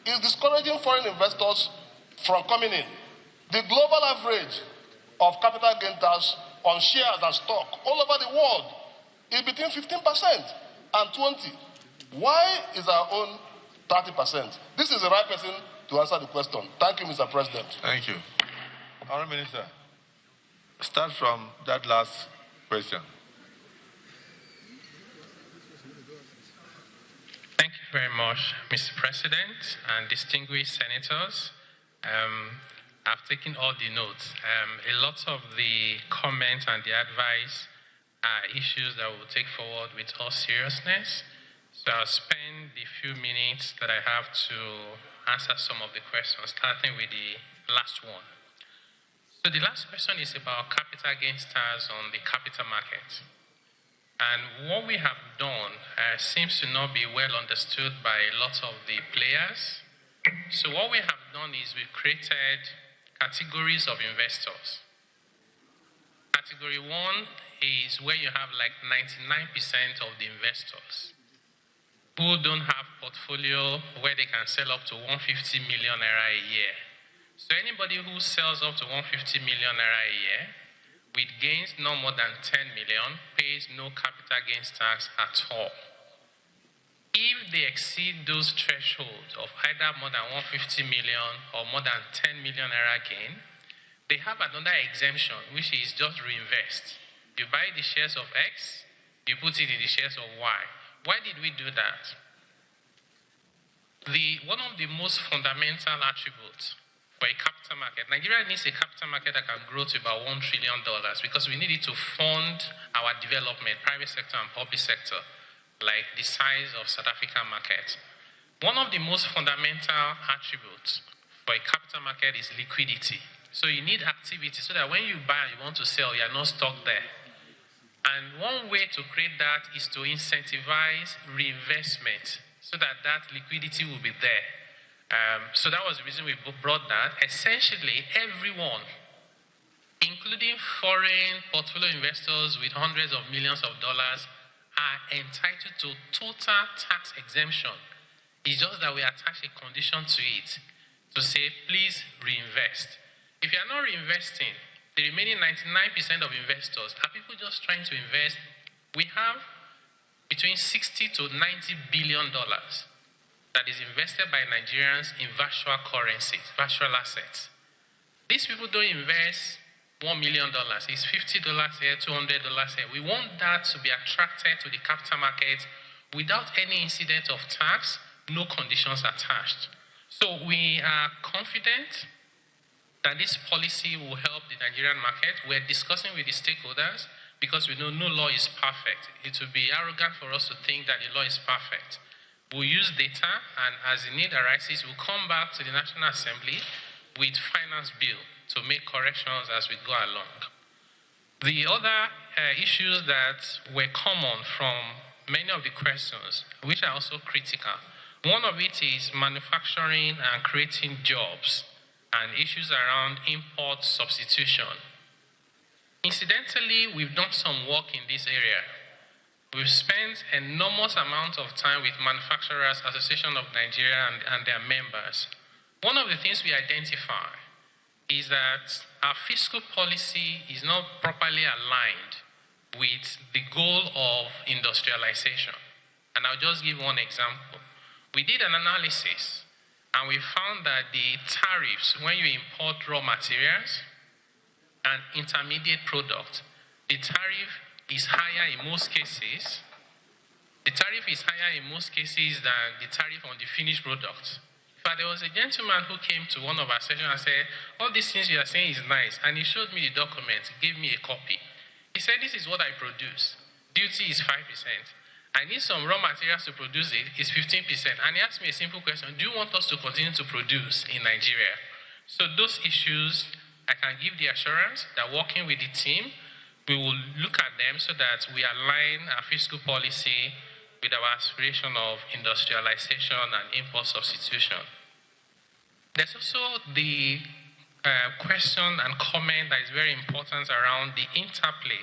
It's discouraging foreign investors from coming in. The global average of capital gain tax on shares and stock all over the world is between 15% and 20%. Why is our own 30%? This is the right person to answer the question. Thank you, Mr. President. Thank you. Honourable Minister, start from that last question. Thank you very much, Mr. President and distinguished senators. I've taken all the notes. A lot of the comments and the advice are issues that we'll take forward with all seriousness. So I'll spend the few minutes that I have to answer some of the questions, starting with the last one. So the last question is about capital gains tax on the capital market. And what we have done seems to not be well understood by a lot of the players. So what we have done is we've created categories of investors. Category 1 is where you have like 99% of the investors who don't have portfolio where they can sell up to 150 million naira a year. So anybody who sells up to 150 million naira a year with gains no more than 10 million pays no capital gains tax at all. If they exceed those thresholds of either more than 150 million or more than 10 million naira gain, they have another exemption, which is just reinvest. You buy the shares of X, you put it in the shares of Y. Why did we do that? One of the most fundamental attributes for a capital market, Nigeria needs a capital market that can grow to about $1 trillion because we need it to fund our development, private sector and public sector, like the size of South African market. One of the most fundamental attributes for a capital market is liquidity. So you need activity so that when you buy and you want to sell, you are not stuck there. And one way to create that is to incentivize reinvestment so that that liquidity will be there. So that was the reason we brought that. Essentially, everyone, including foreign portfolio investors with hundreds of millions of dollars, are entitled to total tax exemption. It's just that we attach a condition to it to say, please reinvest. If you are not reinvesting, the remaining 99% of investors are people just trying to invest. We have between 60 to 90 billion dollars that is invested by Nigerians in virtual currencies, virtual assets. These people don't invest $1 million. It's $50 here, $200 here. We want that to be attracted to the capital market without any incident of tax, no conditions attached. So we are confident that this policy will help the Nigerian market. We're discussing with the stakeholders because we know no law is perfect. It would be arrogant for us to think that the law is perfect. We'll use data, and as the need arises, we'll come back to the National Assembly with finance bill to make corrections as we go along. The other issues that were common from many of the questions, which are also critical, one of it is manufacturing and creating jobs. and issues around import substitution. Incidentally, we've done some work in this area. We've spent enormous amount of time with Manufacturers Association of Nigeria and their members. One of the things we identify is that our fiscal policy is not properly aligned with the goal of industrialization. And I'll just give one example. We did an analysis and we found that the tariffs when you import raw materials and intermediate products, the tariff is higher in most cases. The tariff is higher in most cases than the tariff on the finished product. But there was a gentleman who came to one of our sessions and said, all these things you are saying is nice. And he showed me the document, gave me a copy. He said, this is what I produce. Duty is 5%. I need some raw materials to produce it, it's 15%. And he asked me a simple question, do you want us to continue to produce in Nigeria? So those issues, I can give the assurance that working with the team, we will look at them so that we align our fiscal policy with our aspiration of industrialization and import substitution. There's also the question and comment that is very important around the interplay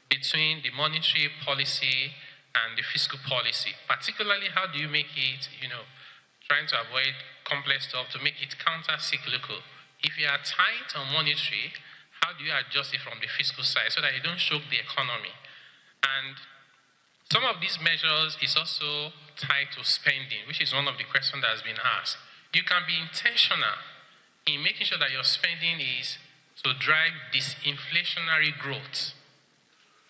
between the monetary policy and the fiscal policy. Particularly, how do you make it, trying to avoid complex stuff, to make it counter-cyclical. If you are tight on monetary, how do you adjust it from the fiscal side so that you don't choke the economy? And some of these measures is also tied to spending, which is one of the questions that has been asked. You can be intentional in making sure that your spending is to drive disinflationary growth.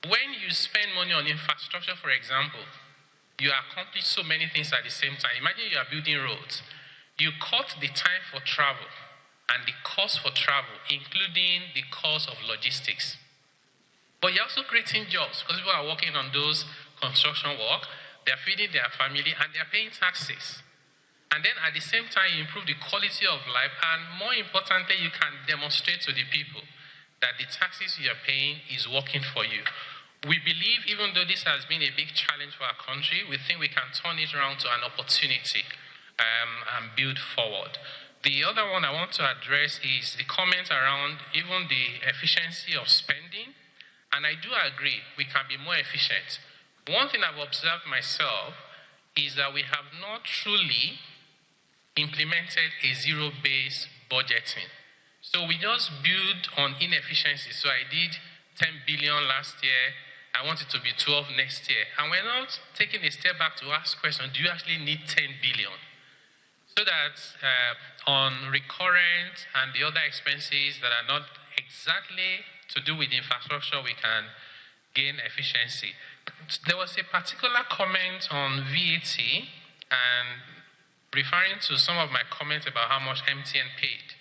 When you spend money on infrastructure, for example, you accomplish so many things at the same time. Imagine you are building roads. You cut the time for travel and the cost for travel, including the cost of logistics. But you're also creating jobs because people are working on those construction work, they're feeding their family, and they're paying taxes. And then at the same time, you improve the quality of life, and more importantly, you can demonstrate to the people that the taxes you're paying is working for you. We believe, even though this has been a big challenge for our country, we think we can turn it around to an opportunity and build forward. The other one I want to address is the comment around even the efficiency of spending. And I do agree, we can be more efficient. One thing I've observed myself is that we have not truly implemented a zero-based budgeting. So we just build on inefficiency. So I did 10 billion last year. I want it to be 12 next year. And we're not taking a step back to ask questions, do you actually need 10 billion? So that on recurrent and the other expenses that are not exactly to do with infrastructure, we can gain efficiency. There was a particular comment on VAT and referring to some of my comments about how much MTN paid.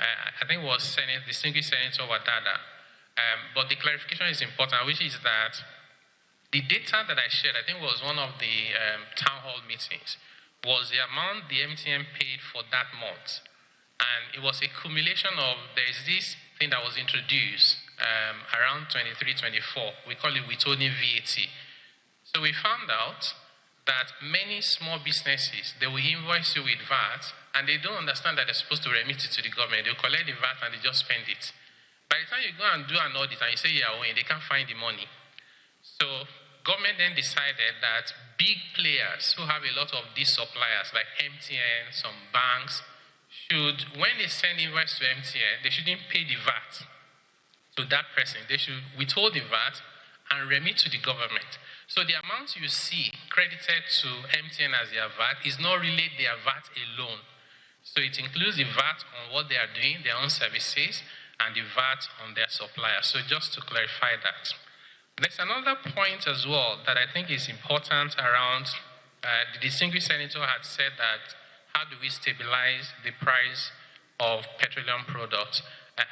I think it was distinguished Senator Wadada. But the clarification is important, which is that the data that I shared, I think was one of the town hall meetings, was the amount the MTN paid for that month. And it was a accumulation of, there's this thing that was introduced around 23-24. We call it withholding VAT. So we found out that many small businesses, they will invoice you with VAT, and they don't understand that they're supposed to remit it to the government. They'll collect the VAT and they just spend it. By the time you go and do an audit and you say you're owing, they can't find the money. So government then decided that big players who have a lot of these suppliers, like MTN, some banks, should, when they send invoice to MTN, they shouldn't pay the VAT to that person. They should withhold the VAT and remit to the government. So the amount you see credited to MTN as their VAT is not really their VAT alone. So it includes the VAT on what they are doing, their own services, and the VAT on their suppliers. So just to clarify that. There's another point as well that I think is important around, the distinguished senator had said that how do we stabilize the price of petroleum products?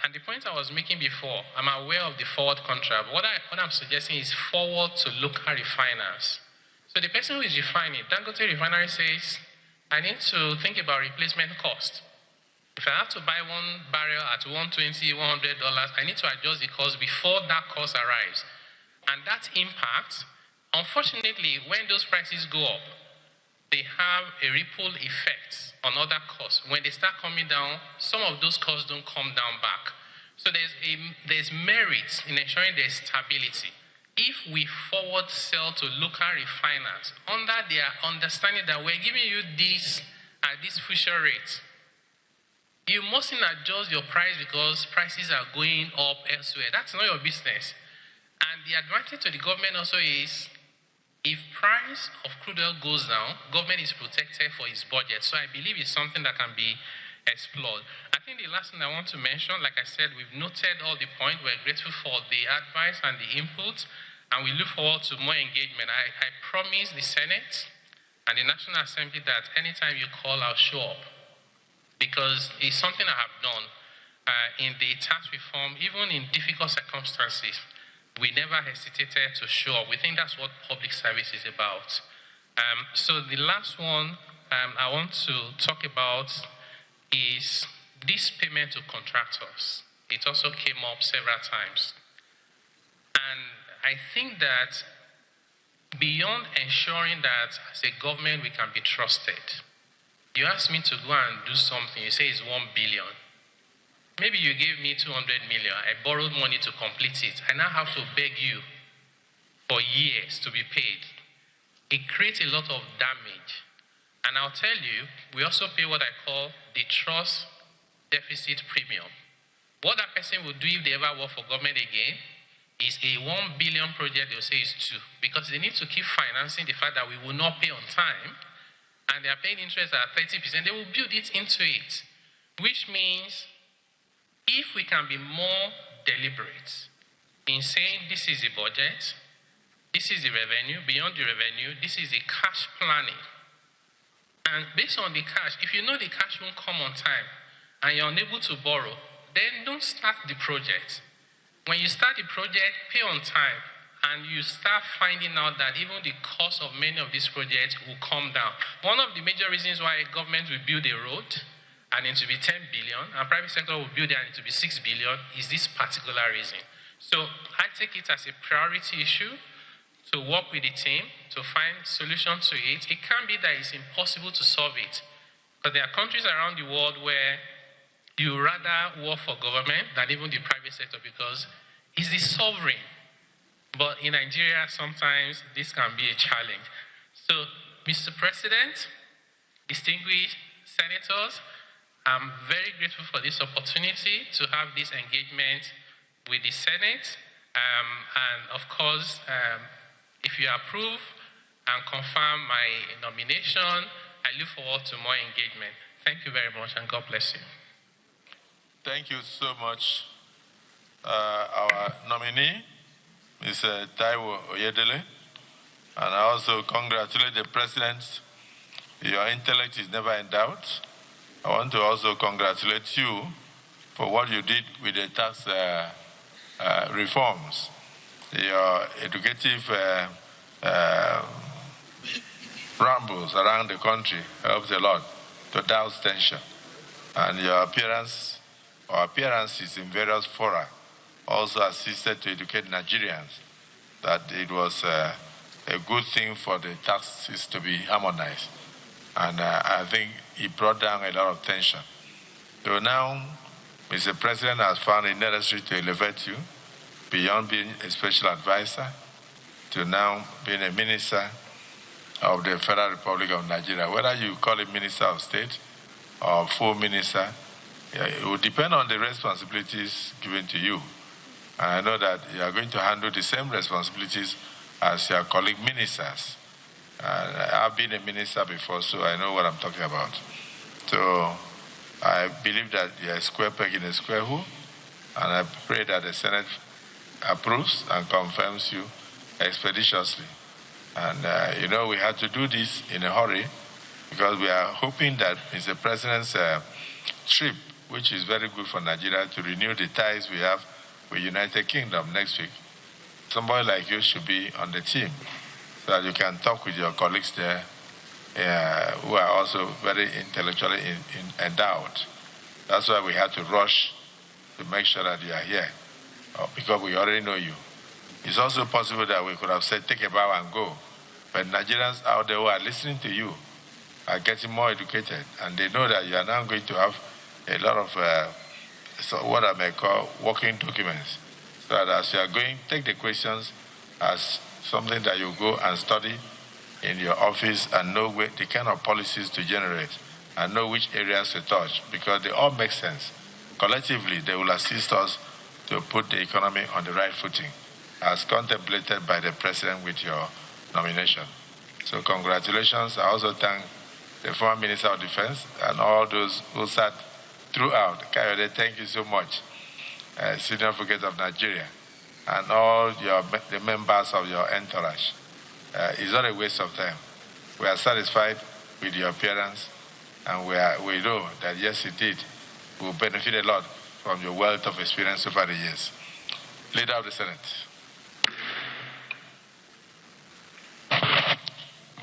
And the point I was making before, I'm aware of the forward contract. What I'm suggesting is forward to local refiners. So the person who is refining, Dangote Refinery says, I need to think about replacement cost. If I have to buy one barrel at $120, $100, I need to adjust the cost before that cost arrives. And that impact, unfortunately, when those prices go up, they have a ripple effect on other costs. When they start coming down, some of those costs don't come down back. So there's merit in ensuring there's stability. If we forward sell to local refiners under their understanding that we're giving you this at this future rate, you mustn't adjust your price because prices are going up elsewhere. That's not your business. And the advantage to the government also is if price of crude oil goes down, government is protected for its budget. So I believe it's something that can be explored. I think the last thing I want to mention, like I said, we've noted all the points. We're grateful for the advice and the input, and we look forward to more engagement. I promise the Senate and the National Assembly that anytime you call, I'll show up, because it's something I have done in the tax reform, even in difficult circumstances. We never hesitated to show up. We think that's what public service is about. So the last one I want to talk about is this payment to contractors. It also came up several times. And I think that beyond ensuring that as a government we can be trusted, you ask me to go and do something, you say it's 1 billion. Maybe you gave me 200 million, I borrowed money to complete it. I now have to beg you for years to be paid. It creates a lot of damage. And I'll tell you, we also pay what I call the trust deficit premium. What that person will do if they ever work for government again is a 1 billion project, they'll say is 2, because they need to keep financing the fact that we will not pay on time, and they are paying interest at 30%, they will build it into it, which means if we can be more deliberate in saying this is the budget, this is the revenue, beyond the revenue, this is the cash planning. And based on the cash, if you know the cash won't come on time and you're unable to borrow, then don't start the project. When you start the project, pay on time, and you start finding out that even the cost of many of these projects will come down. One of the major reasons why government will build a road and it will be 10 billion, and private sector will build it and it will be 6 billion, is this particular reason. So I take it as a priority issue to work with the team to find solutions to it. It can't be that it's impossible to solve it. But there are countries around the world where you rather work for government than even the private sector because it's the sovereign. But in Nigeria, sometimes this can be a challenge. So, Mr. President, distinguished senators, I'm very grateful for this opportunity to have this engagement with the Senate. And of course, if you approve and confirm my nomination, I look forward to more engagement. Thank you very much, and God bless you. Thank you so much. Our nominee, Mr. Taiwo Oyedele, and I also congratulate the President. Your intellect is never in doubt. I want to also congratulate you for what you did with the tax reforms. Your educative rambles around the country helped a lot to douse tension. And your appearance or appearances in various fora also assisted to educate Nigerians that it was a good thing for the taxes to be harmonized. And I think it brought down a lot of tension. So now, Mr. President has found it necessary to elevate you beyond being a special advisor to now being a minister of the Federal Republic of Nigeria. Whether you call it Minister of State or full minister, it will depend on the responsibilities given to you. And I know that you are going to handle the same responsibilities as your colleague ministers. I've been a minister before, so I know what I'm talking about. So I believe that you're a square peg in a square hole, and I pray that the Senate approves and confirms you expeditiously. And, you know, we had to do this in a hurry because we are hoping that Mr. President's trip, which is very good for Nigeria, to renew the ties we have with United Kingdom next week. Somebody like you should be on the team so that you can talk with your colleagues there who are also very intellectually endowed. That's why we had to rush to make sure that you are here, because we already know you. It's also possible that we could have said, take a bow and go. But Nigerians out there who are listening to you are getting more educated, and they know that you are now going to have a lot of what I may call working documents. So that as you are going, take the questions as something that you go and study in your office and know the kind of policies to generate and know which areas to touch, because they all make sense. Collectively, they will assist us to put the economy on the right footing, as contemplated by the President with your nomination. So congratulations. I also thank the former Minister of Defense and all those who sat throughout. Kayode, thank you so much. Senior Advocate of Nigeria, and all the members of your entourage. It's not a waste of time. We are satisfied with your appearance, and we know that, yes, indeed, we will benefit a lot from your wealth of experience over the years. Leader of the Senate.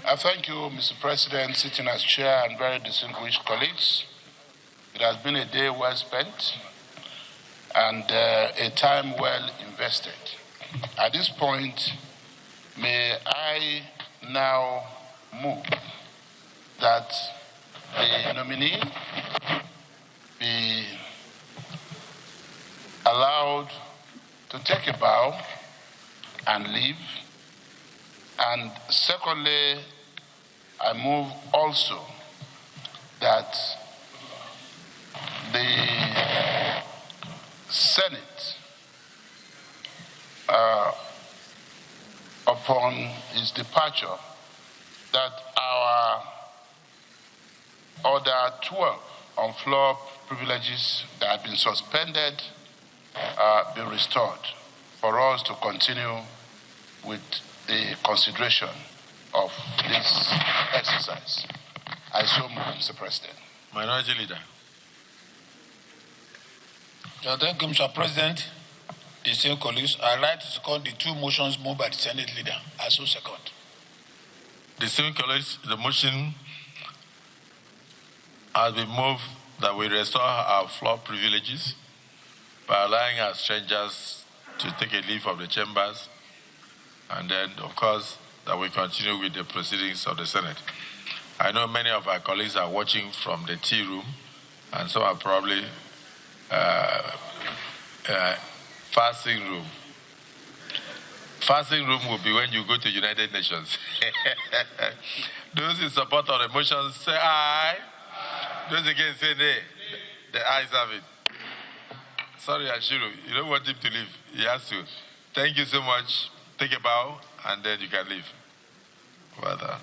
I thank you, Mr. President, sitting as chair, and very distinguished colleagues. It has been a day well spent and a time well invested. At this point, may I now move that the nominee be allowed to take a bow and leave. And secondly, I move also that the Senate, upon his departure, that our Order 12 on floor privileges that have been suspended be restored for us to continue with the consideration of this exercise. I so move, Mr. President. Minority Leader. Thank you, Mr. President. Distinguished colleagues, I like to second the two motions moved by the Senate Leader. I so second. Distinguished colleagues, the motion has been moved that we restore our floor privileges by allowing our strangers to take a leave of the chambers, and then, of course, that we continue with the proceedings of the Senate. I know many of our colleagues are watching from the tea room, and some are probably fasting room. Fasting room will be when you go to United Nations. Those in support of the motion say aye. Those against say nay. The ayes have it. Sorry, Ashiru, you don't want him to leave. He has to. Thank you so much. Take a bow, and then you can leave. Well done.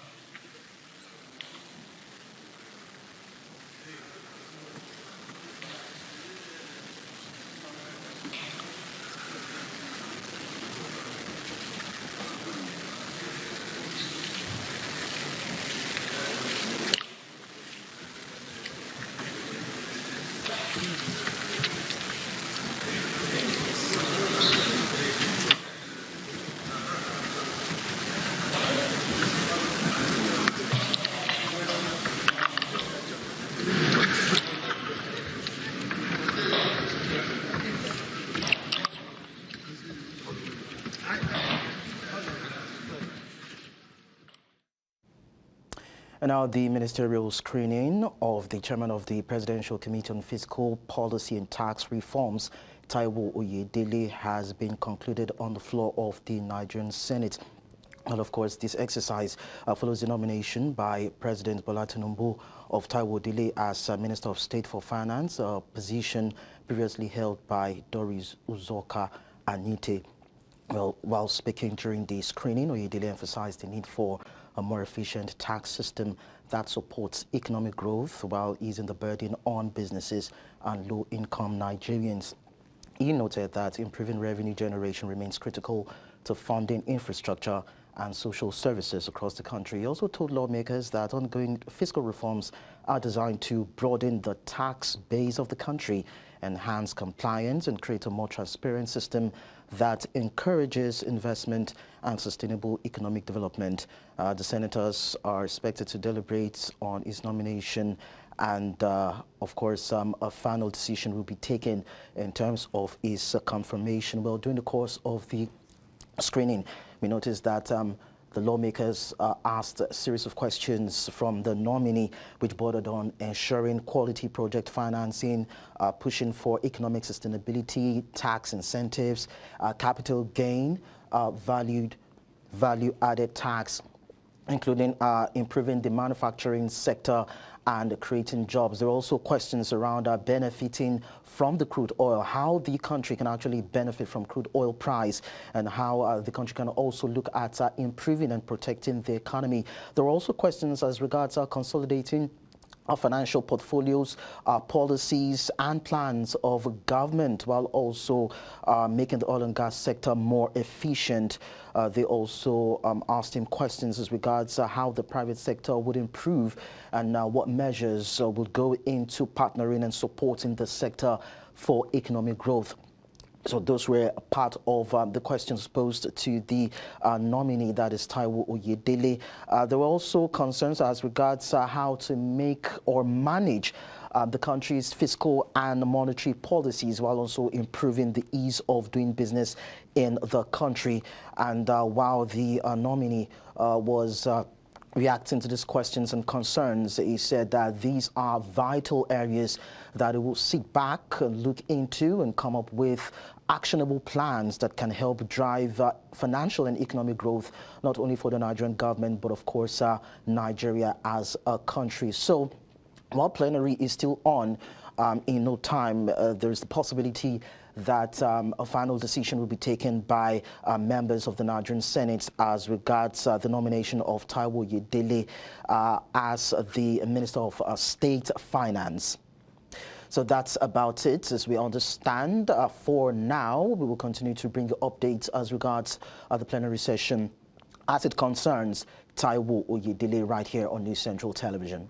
And now the ministerial screening of the chairman of the Presidential Committee on Fiscal Policy and Tax Reforms, Taiwo Oyedele, has been concluded on the floor of the Nigerian Senate. And of course, this exercise follows the nomination by President Bola Tinubu of Taiwo Oyedele as Minister of State for Finance, a position previously held by Doris Uzoka Anite. Well, while speaking during the screening, Oyedele emphasized the need for a more efficient tax system that supports economic growth while easing the burden on businesses and low-income Nigerians. He noted that improving revenue generation remains critical to funding infrastructure and social services across the country. He also told lawmakers that ongoing fiscal reforms are designed to broaden the tax base of the country, enhance compliance, and create a more transparent system that encourages investment and sustainable economic development. The senators are expected to deliberate on his nomination, and of course, a final decision will be taken in terms of his confirmation. Well, during the course of the screening, we noticed that The lawmakers asked a series of questions from the nominee, which bordered on ensuring quality project financing, pushing for economic sustainability, tax incentives, capital gain, value-added tax, including improving the manufacturing sector and creating jobs. There are also questions around benefiting from the crude oil, how the country can actually benefit from crude oil price, and how the country can also look at improving and protecting the economy. There are also questions as regards consolidating our financial portfolios, policies and plans of government, while also making the oil and gas sector more efficient. They also asked him questions as regards how the private sector would improve and what measures would go into partnering and supporting the sector for economic growth. So those were part of the questions posed to the nominee, that is Taiwo Oyedele. There were also concerns as regards how to make or manage the country's fiscal and monetary policies, while also improving the ease of doing business in the country. And while the nominee was reacting to these questions and concerns, he said that these are vital areas that he will sit back and look into and come up with actionable plans that can help drive financial and economic growth, not only for the Nigerian government, but of course Nigeria as a country. So while plenary is still on, in no time, there's the possibility that a final decision will be taken by members of the Nigerian Senate as regards the nomination of Taiwo Oyedele as the Minister of State Finance. So that's about it, as we understand. For now, we will continue to bring you updates as regards the plenary session as it concerns Taiwo Oyedele right here on News Central Television.